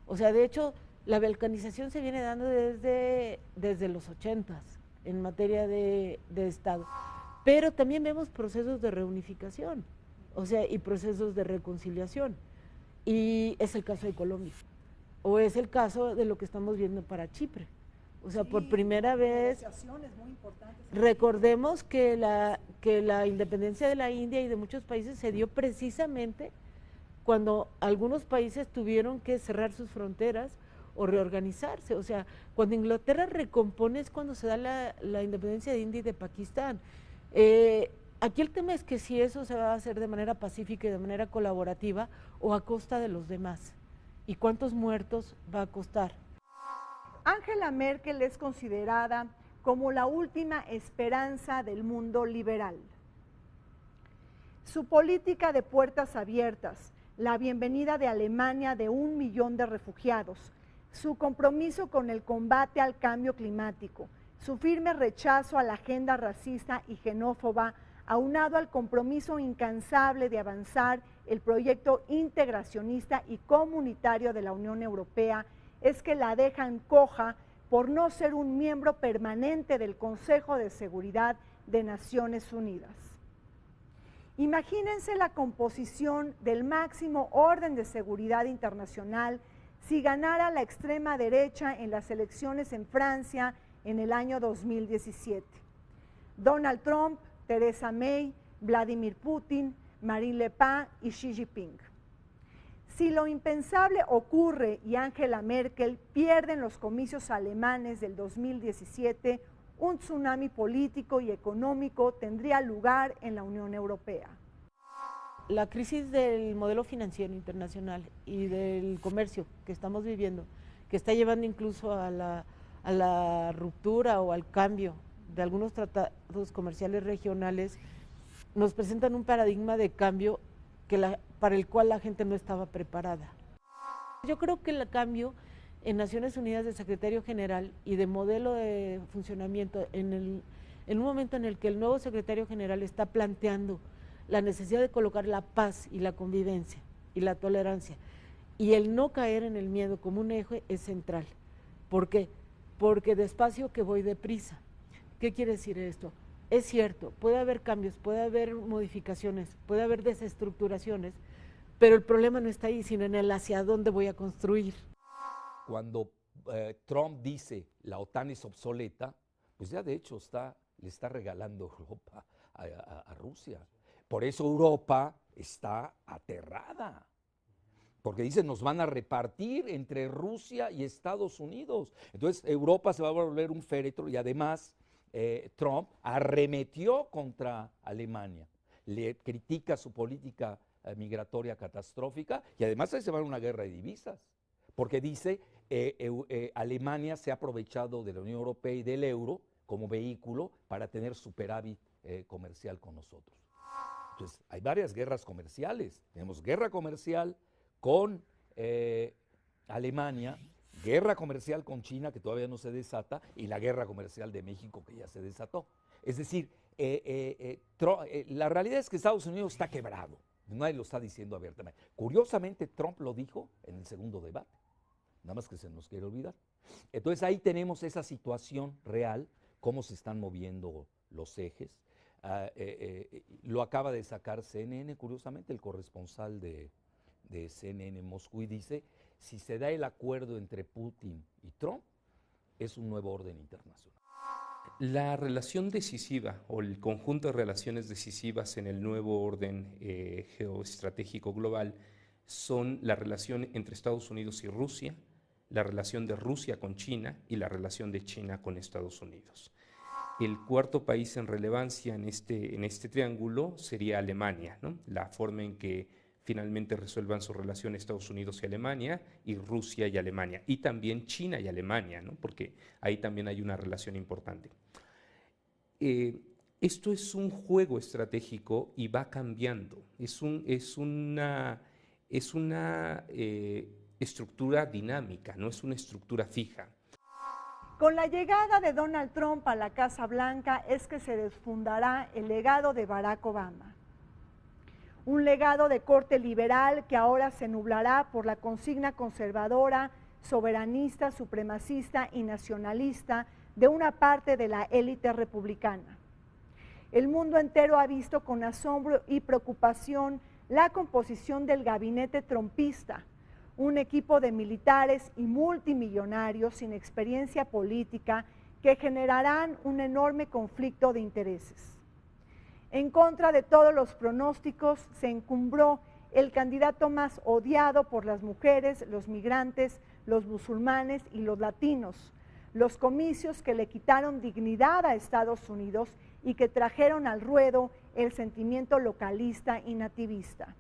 Speaker 3: O sea, de hecho, la balcanización se viene dando desde los 80s en materia de Estado. Pero también vemos procesos de reunificación, o sea, y procesos de reconciliación. Y es el caso de Colombia, o es el caso de lo que estamos viendo para Chipre. O sea, sí, por primera vez, muy recordemos que la independencia de la India y de muchos países se dio precisamente cuando algunos países tuvieron que cerrar sus fronteras o reorganizarse. O sea, cuando Inglaterra recompone es cuando se da la independencia de India y de Pakistán. Aquí el tema es que si eso se va a hacer de manera pacífica y de manera colaborativa o a costa de los demás. ¿Y cuántos muertos va a costar?
Speaker 1: Angela Merkel es considerada como la última esperanza del mundo liberal. Su política de puertas abiertas, la bienvenida de Alemania de 1 millón de refugiados, su compromiso con el combate al cambio climático, su firme rechazo a la agenda racista y xenófoba, aunado al compromiso incansable de avanzar el proyecto integracionista y comunitario de la Unión Europea, es que la dejan coja por no ser un miembro permanente del Consejo de Seguridad de Naciones Unidas. Imagínense la composición del máximo orden de seguridad internacional si ganara la extrema derecha en las elecciones en Francia en el año 2017. Donald Trump, Theresa May, Vladimir Putin, Marine Le Pen y Xi Jinping. Si lo impensable ocurre y Angela Merkel pierde en los comicios alemanes del 2017, un tsunami político y económico tendría lugar en la Unión Europea.
Speaker 3: La crisis del modelo financiero internacional y del comercio que estamos viviendo, que está llevando incluso a la ruptura o al cambio de algunos tratados comerciales regionales, nos presentan un paradigma de cambio para el cual la gente no estaba preparada. Yo creo que el cambio en Naciones Unidas de secretario general y de modelo de funcionamiento en un momento en el que el nuevo secretario general está planteando la necesidad de colocar la paz y la convivencia y la tolerancia y el no caer en el miedo como un eje es central. ¿Por qué? Porque despacio que voy deprisa. ¿Qué quiere decir esto? Es cierto, puede haber cambios, puede haber modificaciones, puede haber desestructuraciones, pero el problema no está ahí, sino en el hacia dónde voy a construir.
Speaker 5: Cuando Trump dice la OTAN es obsoleta, pues ya de hecho le está regalando Europa a Rusia. Por eso Europa está aterrada, porque dicen nos van a repartir entre Rusia y Estados Unidos. Entonces Europa se va a volver un féretro y además Trump arremetió contra Alemania, le critica su política migratoria catastrófica y además ahí se va a una guerra de divisas, porque dice Alemania se ha aprovechado de la Unión Europea y del euro como vehículo para tener superávit comercial con nosotros. Entonces, hay varias guerras comerciales. Tenemos guerra comercial con Alemania, guerra comercial con China, que todavía no se desata, y la guerra comercial de México, que ya se desató. Es decir, la realidad es que Estados Unidos está quebrado. Nadie lo está diciendo abiertamente. Curiosamente, Trump lo dijo en el segundo debate. Nada más que se nos quiere olvidar. Entonces, ahí tenemos esa situación real, cómo se están moviendo los ejes. Lo acaba de sacar CNN, curiosamente, el corresponsal de CNN en Moscú, y dice, si se da el acuerdo entre Putin y Trump, es un nuevo orden internacional.
Speaker 4: La relación decisiva o el conjunto de relaciones decisivas en el nuevo orden geoestratégico global son la relación entre Estados Unidos y Rusia, la relación de Rusia con China y la relación de China con Estados Unidos. El cuarto país en relevancia en este triángulo sería Alemania, ¿no? La forma en que finalmente resuelvan su relación Estados Unidos y Alemania, y Rusia y Alemania, y también China y Alemania, ¿no? Porque ahí también hay una relación importante. Esto es un juego estratégico y va cambiando, es una estructura dinámica, no es una estructura fija.
Speaker 1: Con la llegada de Donald Trump a la Casa Blanca es que se desfundará el legado de Barack Obama. Un legado de corte liberal que ahora se nublará por la consigna conservadora, soberanista, supremacista y nacionalista de una parte de la élite republicana. El mundo entero ha visto con asombro y preocupación la composición del gabinete trumpista, un equipo de militares y multimillonarios sin experiencia política que generarán un enorme conflicto de intereses. En contra de todos los pronósticos, se encumbró el candidato más odiado por las mujeres, los migrantes, los musulmanes y los latinos, los comicios que le quitaron dignidad a Estados Unidos y que trajeron al ruedo el sentimiento localista y nativista.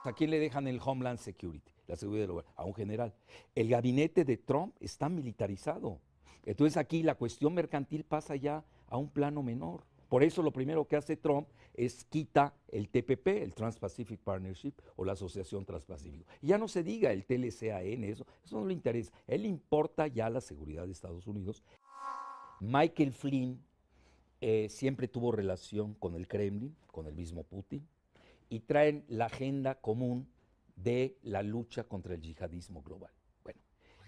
Speaker 5: ¿A quién le dejan el Homeland Security, la seguridad del hogar? A un general. El gabinete de Trump está militarizado. Entonces aquí la cuestión mercantil pasa ya a un plano menor. Por eso lo primero que hace Trump es quita el TPP, el Trans-Pacific Partnership o la Asociación Transpacífico. Y ya no se diga el TLCAN, eso no le interesa. A él le importa ya la seguridad de Estados Unidos. Michael Flynn siempre tuvo relación con el Kremlin, con el mismo Putin, y traen la agenda común de la lucha contra el yihadismo global. Bueno,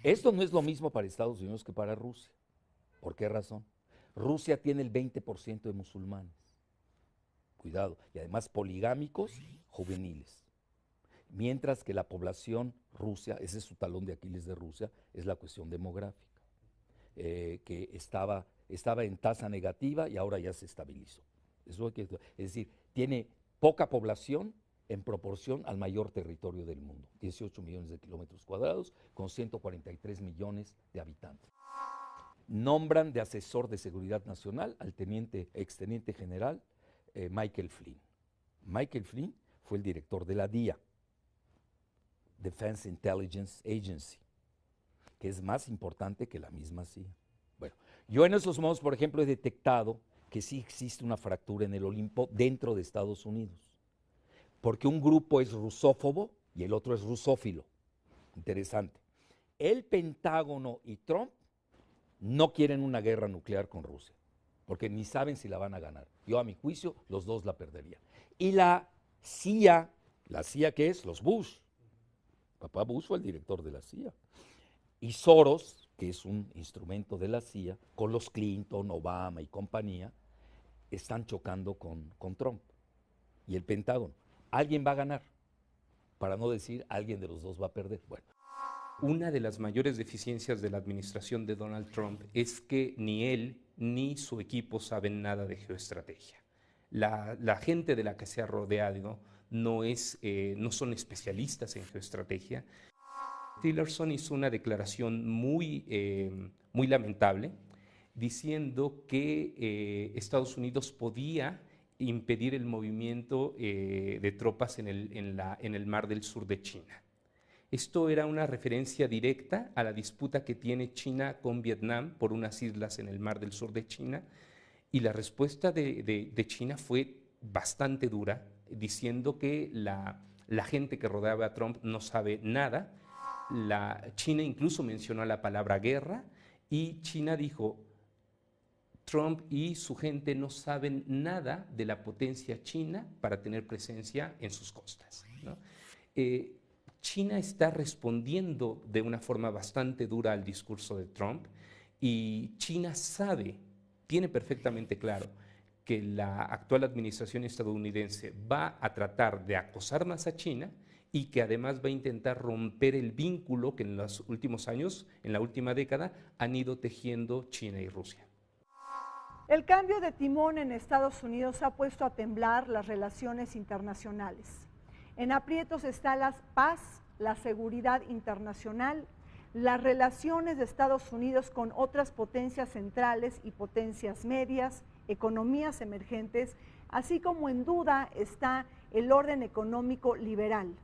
Speaker 5: esto no es lo mismo para Estados Unidos que para Rusia. ¿Por qué razón? Rusia tiene el 20% de musulmanes. Cuidado. Y además poligámicos juveniles. Mientras que la población rusa, ese es su talón de Aquiles de Rusia, es la cuestión demográfica, que estaba en tasa negativa y ahora ya se estabilizó. Es decir, tiene poca población en proporción al mayor territorio del mundo, 18 millones de kilómetros cuadrados con 143 millones de habitantes. Nombran de asesor de seguridad nacional al exteniente general Michael Flynn. Michael Flynn fue el director de la DIA, Defense Intelligence Agency, que es más importante que la misma CIA. Bueno, yo en esos modos, por ejemplo, he detectado que sí existe una fractura en el Olimpo dentro de Estados Unidos, porque un grupo es rusófobo y el otro es rusófilo. Interesante. El Pentágono y Trump no quieren una guerra nuclear con Rusia, porque ni saben si la van a ganar. Yo, a mi juicio, los dos la perderían. Y la CIA ¿qué es? Los Bush. Papá Bush fue el director de la CIA. Y Soros, que es un instrumento de la CIA, con los Clinton, Obama y compañía, están chocando con Trump y el Pentágono. Alguien va a ganar, para no decir alguien de los dos va a perder. Bueno.
Speaker 4: Una de las mayores deficiencias de la administración de Donald Trump es que ni él ni su equipo saben nada de geoestrategia. La gente de la que se ha rodeado no son especialistas en geoestrategia. Tillerson hizo una declaración muy lamentable, diciendo que Estados Unidos podía impedir el movimiento de tropas en el mar del sur de China. Esto era una referencia directa a la disputa que tiene China con Vietnam por unas islas en el mar del sur de China, y la respuesta de China fue bastante dura, diciendo que la gente que rodeaba a Trump no sabe nada. China incluso mencionó la palabra guerra, y China dijo: Trump y su gente no saben nada de la potencia china para tener presencia en sus costas, ¿no? China está respondiendo de una forma bastante dura al discurso de Trump, y China tiene perfectamente claro que la actual administración estadounidense va a tratar de acosar más a China, y que además va a intentar romper el vínculo que en los últimos años, en la última década, han ido tejiendo China y Rusia.
Speaker 1: El cambio de timón en Estados Unidos ha puesto a temblar las relaciones internacionales. En aprietos está la paz, la seguridad internacional, las relaciones de Estados Unidos con otras potencias centrales y potencias medias, economías emergentes, así como en duda está el orden económico liberal.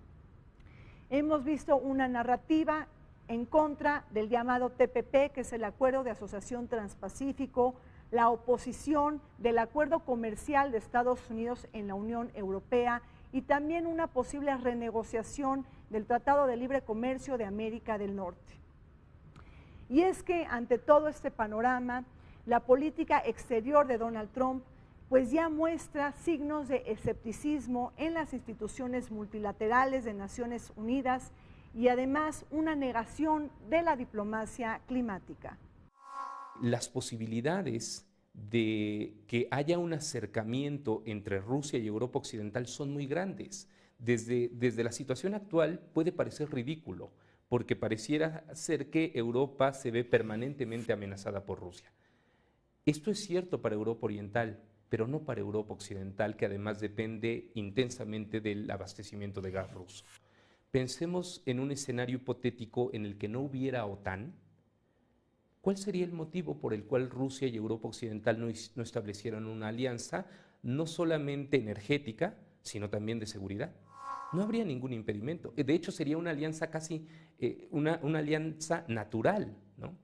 Speaker 1: Hemos visto una narrativa en contra del llamado TPP, que es el Acuerdo de Asociación Transpacífico, la oposición del acuerdo comercial de Estados Unidos en la Unión Europea y también una posible renegociación del Tratado de Libre Comercio de América del Norte. Y es que ante todo este panorama, la política exterior de Donald Trump pues ya muestra signos de escepticismo en las instituciones multilaterales de Naciones Unidas y además una negación de la diplomacia climática.
Speaker 4: Las posibilidades de que haya un acercamiento entre Rusia y Europa Occidental son muy grandes. Desde la situación actual puede parecer ridículo, porque pareciera ser que Europa se ve permanentemente amenazada por Rusia. Esto es cierto para Europa Oriental, pero no para Europa Occidental, que además depende intensamente del abastecimiento de gas ruso. Pensemos en un escenario hipotético en el que no hubiera OTAN. ¿Cuál sería el motivo por el cual Rusia y Europa Occidental no establecieran una alianza, no solamente energética, sino también de seguridad? No habría ningún impedimento. De hecho, sería una alianza casi, una alianza natural, ¿no?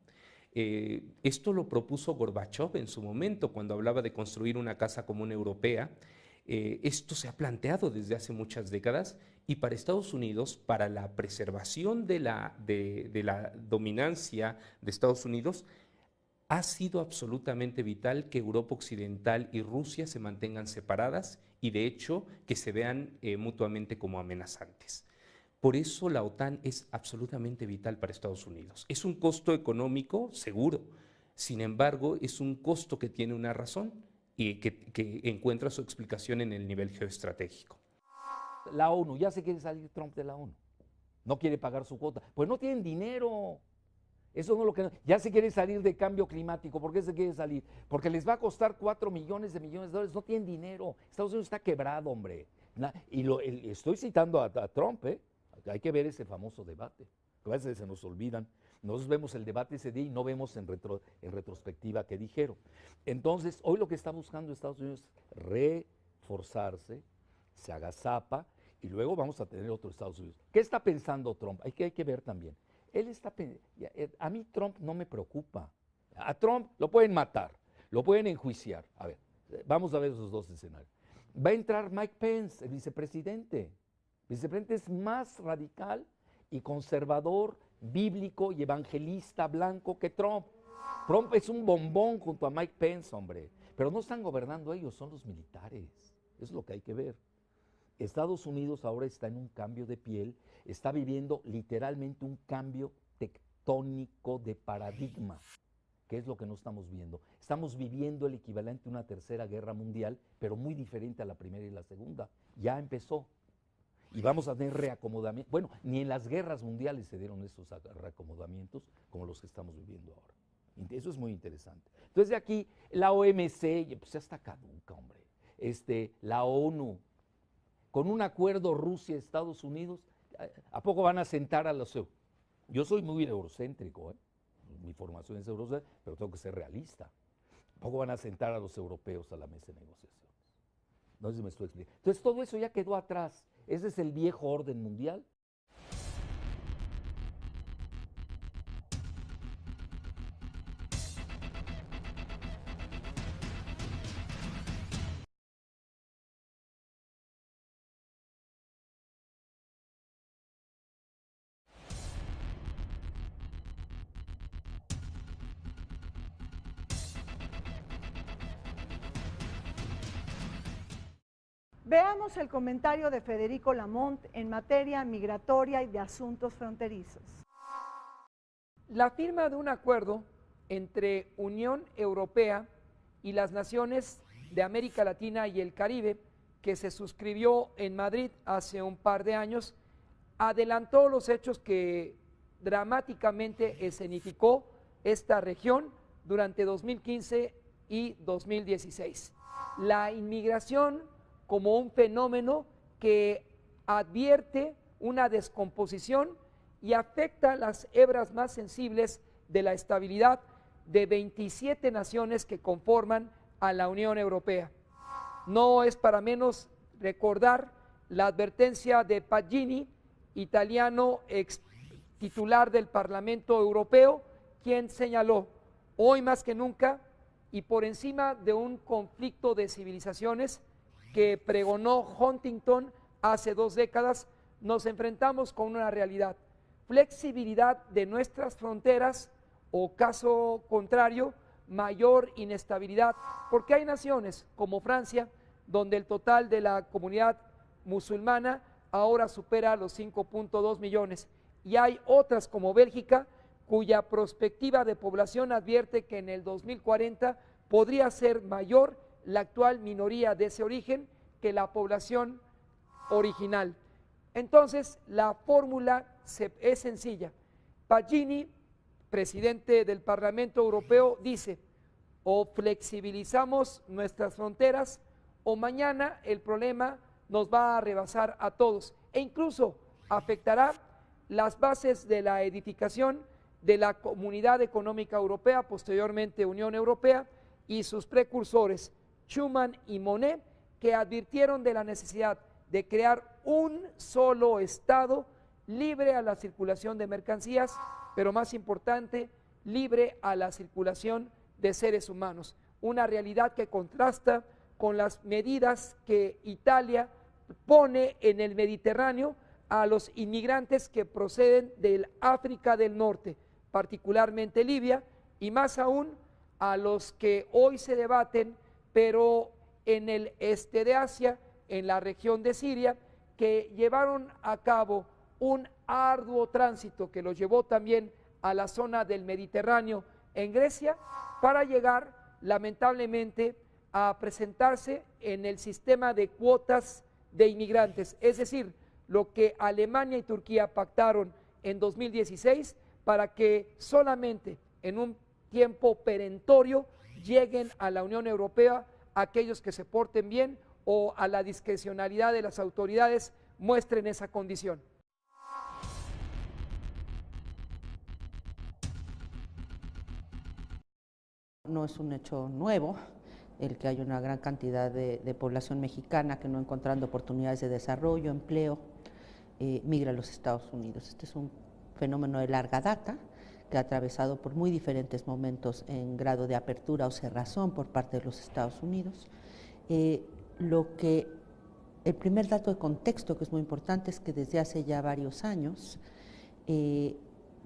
Speaker 4: Esto lo propuso Gorbachov en su momento, cuando hablaba de construir una casa común europea. Esto se ha planteado desde hace muchas décadas, y para Estados Unidos, para la preservación de la dominancia de Estados Unidos, ha sido absolutamente vital que Europa Occidental y Rusia se mantengan separadas y, de hecho, que se vean mutuamente como amenazantes. Por eso la OTAN es absolutamente vital para Estados Unidos. Es un costo económico, seguro. Sin embargo, es un costo que tiene una razón y que encuentra su explicación en el nivel geoestratégico.
Speaker 5: La ONU, ya se quiere salir Trump de la ONU. No quiere pagar su cuota. Pues no tienen dinero. Eso no es lo que... Ya se quiere salir de cambio climático. ¿Por qué se quiere salir? Porque les va a costar 4 millones de dólares. No tienen dinero. Estados Unidos está quebrado, hombre. Estoy citando a Trump, ¿eh? Hay que ver ese famoso debate. A veces se nos olvidan. Nosotros vemos el debate ese día y no vemos en retrospectiva qué dijeron. Entonces, hoy lo que está buscando Estados Unidos es reforzarse, se agazapa, y luego vamos a tener otro Estados Unidos. ¿Qué está pensando Trump? Hay que ver también. A mí Trump no me preocupa. A Trump lo pueden matar, lo pueden enjuiciar. A ver, vamos a ver esos dos escenarios. Va a entrar Mike Pence, el vicepresidente. El vicepresidente es más radical y conservador, bíblico y evangelista blanco que Trump. Trump es un bombón junto a Mike Pence, hombre. Pero no están gobernando ellos, son los militares. Eso es lo que hay que ver. Estados Unidos ahora está en un cambio de piel, está viviendo literalmente un cambio tectónico de paradigma, que es lo que no estamos viendo. Estamos viviendo el equivalente a una tercera guerra mundial, pero muy diferente a la primera y la segunda. Ya empezó. Y vamos a tener reacomodamientos. Bueno, ni en las guerras mundiales se dieron esos reacomodamientos como los que estamos viviendo ahora. Eso es muy interesante. Entonces de aquí, la OMC, pues ya está caduca, hombre. La ONU, con un acuerdo Rusia-Estados Unidos, ¿a poco van a sentar a los... Yo soy muy eurocéntrico, ¿eh? Mi formación es eurocéntrica, pero tengo que ser realista. ¿A poco van a sentar a los europeos a la mesa de negociación? No sé si me estoy explicando. Entonces todo eso ya quedó atrás. Ese es el viejo orden mundial.
Speaker 1: Veamos el comentario de Federico Lamont en materia migratoria y de asuntos fronterizos.
Speaker 6: La firma de un acuerdo entre Unión Europea y las naciones de América Latina y el Caribe, que se suscribió en Madrid hace un par de años, adelantó los hechos que dramáticamente escenificó esta región durante 2015 y 2016. La inmigración como un fenómeno que advierte una descomposición y afecta las hebras más sensibles de la estabilidad de 27 naciones que conforman a la Unión Europea. No es para menos recordar la advertencia de Pagini, italiano ex titular del Parlamento Europeo, quien señaló: hoy más que nunca y por encima de un conflicto de civilizaciones que pregonó Huntington hace 2 décadas, nos enfrentamos con una realidad: flexibilidad de nuestras fronteras o, caso contrario, mayor inestabilidad, porque hay naciones como Francia, donde el total de la comunidad musulmana ahora supera los 5.2 millones, y hay otras como Bélgica, cuya perspectiva de población advierte que en el 2040 podría ser mayor la actual minoría de ese origen que la población original. Entonces, la fórmula es sencilla. Pagini, presidente del Parlamento Europeo, dice: o flexibilizamos nuestras fronteras o mañana el problema nos va a rebasar a todos e incluso afectará las bases de la edificación de la Comunidad Económica Europea, posteriormente Unión Europea, y sus precursores, Schuman y Monnet, que advirtieron de la necesidad de crear un solo Estado libre a la circulación de mercancías, pero más importante, libre a la circulación de seres humanos, una realidad que contrasta con las medidas que Italia pone en el Mediterráneo a los inmigrantes que proceden del África del Norte, particularmente Libia, y más aún a los que hoy se debaten, pero en el este de Asia, en la región de Siria, que llevaron a cabo un arduo tránsito que los llevó también a la zona del Mediterráneo en Grecia, para llegar lamentablemente a presentarse en el sistema de cuotas de inmigrantes, es decir, lo que Alemania y Turquía pactaron en 2016 para que solamente en un tiempo perentorio lleguen a la Unión Europea aquellos que se porten bien o a la discrecionalidad de las autoridades muestren esa condición.
Speaker 7: No es un hecho nuevo el que hay una gran cantidad de población mexicana que no encontrando oportunidades de desarrollo, empleo, migra a los Estados Unidos. Este es un fenómeno de larga data que ha atravesado por muy diferentes momentos en grado de apertura o cerrazón por parte de los Estados Unidos. El primer dato de contexto que es muy importante es que desde hace ya varios años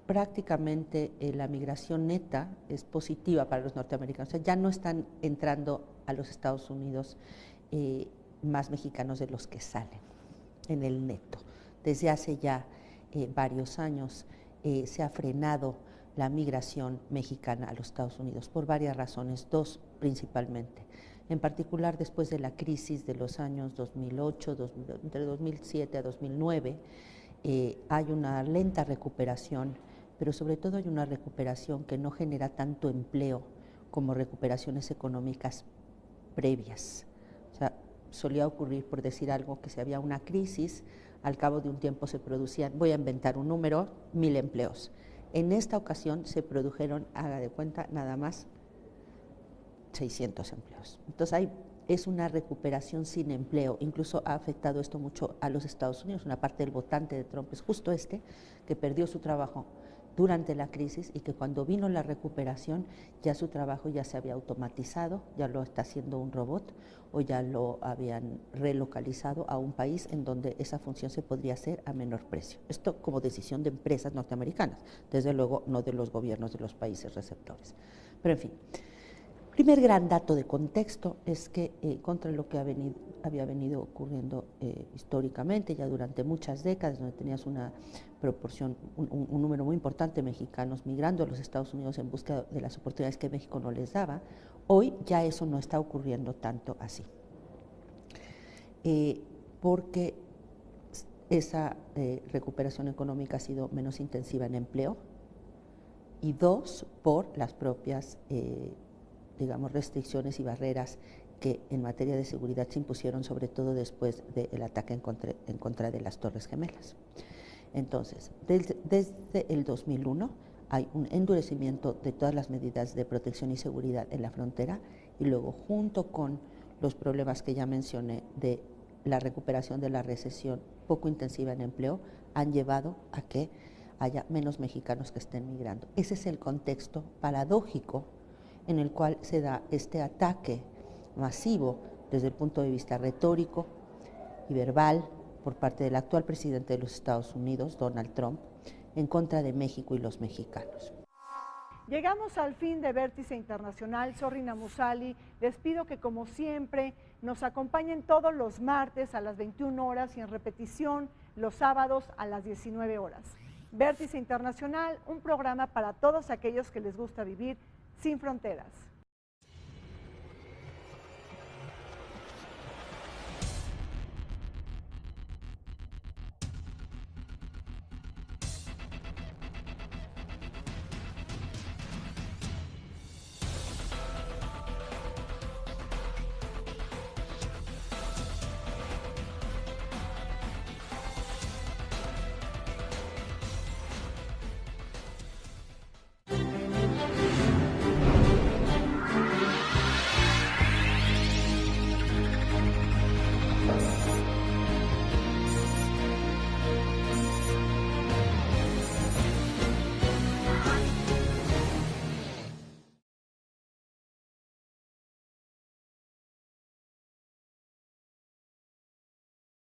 Speaker 7: prácticamente la migración neta es positiva para los norteamericanos. O sea, ya no están entrando a los Estados Unidos más mexicanos de los que salen en el neto. Desde hace ya varios años se ha frenado la migración mexicana a los Estados Unidos por varias razones, dos principalmente. En particular, después de la crisis de los años 2008, entre 2007 a 2009, hay una lenta recuperación, pero sobre todo hay una recuperación que no genera tanto empleo como recuperaciones económicas previas. O sea, solía ocurrir, por decir algo, que si había una crisis, al cabo de un tiempo se producían, voy a inventar un número, 1000 empleos. En esta ocasión se produjeron, haga de cuenta, nada más 600 empleos. Entonces es una recuperación sin empleo, incluso ha afectado esto mucho a los Estados Unidos. Una parte del votante de Trump es justo que perdió su trabajo durante la crisis y que cuando vino la recuperación ya su trabajo ya se había automatizado, ya lo está haciendo un robot o ya lo habían relocalizado a un país en donde esa función se podría hacer a menor precio. Esto como decisión de empresas norteamericanas, desde luego no de los gobiernos de los países receptores. Pero en fin, primer gran dato de contexto es que contra lo que había venido ocurriendo históricamente ya durante muchas décadas, donde tenías una proporción, un número muy importante de mexicanos migrando a los Estados Unidos en busca de las oportunidades que México no les daba, hoy ya eso no está ocurriendo tanto así. Porque esa recuperación económica ha sido menos intensiva en empleo y dos, por las propias digamos, restricciones y barreras que en materia de seguridad se impusieron, sobre todo después del ataque en contra de las Torres Gemelas. Entonces, desde el 2001 hay un endurecimiento de todas las medidas de protección y seguridad en la frontera y luego, junto con los problemas que ya mencioné de la recuperación de la recesión poco intensiva en empleo, han llevado a que haya menos mexicanos que estén migrando. Ese es el contexto paradójico en el cual se da este ataque masivo desde el punto de vista retórico y verbal por parte del actual presidente de los Estados Unidos, Donald Trump, en contra de México y los mexicanos.
Speaker 1: Llegamos al fin de Vértice Internacional. Zorrina Musali, les pido que como siempre nos acompañen todos los martes a las 21 horas y en repetición los sábados a las 19 horas. Vértice Internacional, un programa para todos aquellos que les gusta vivir sin fronteras.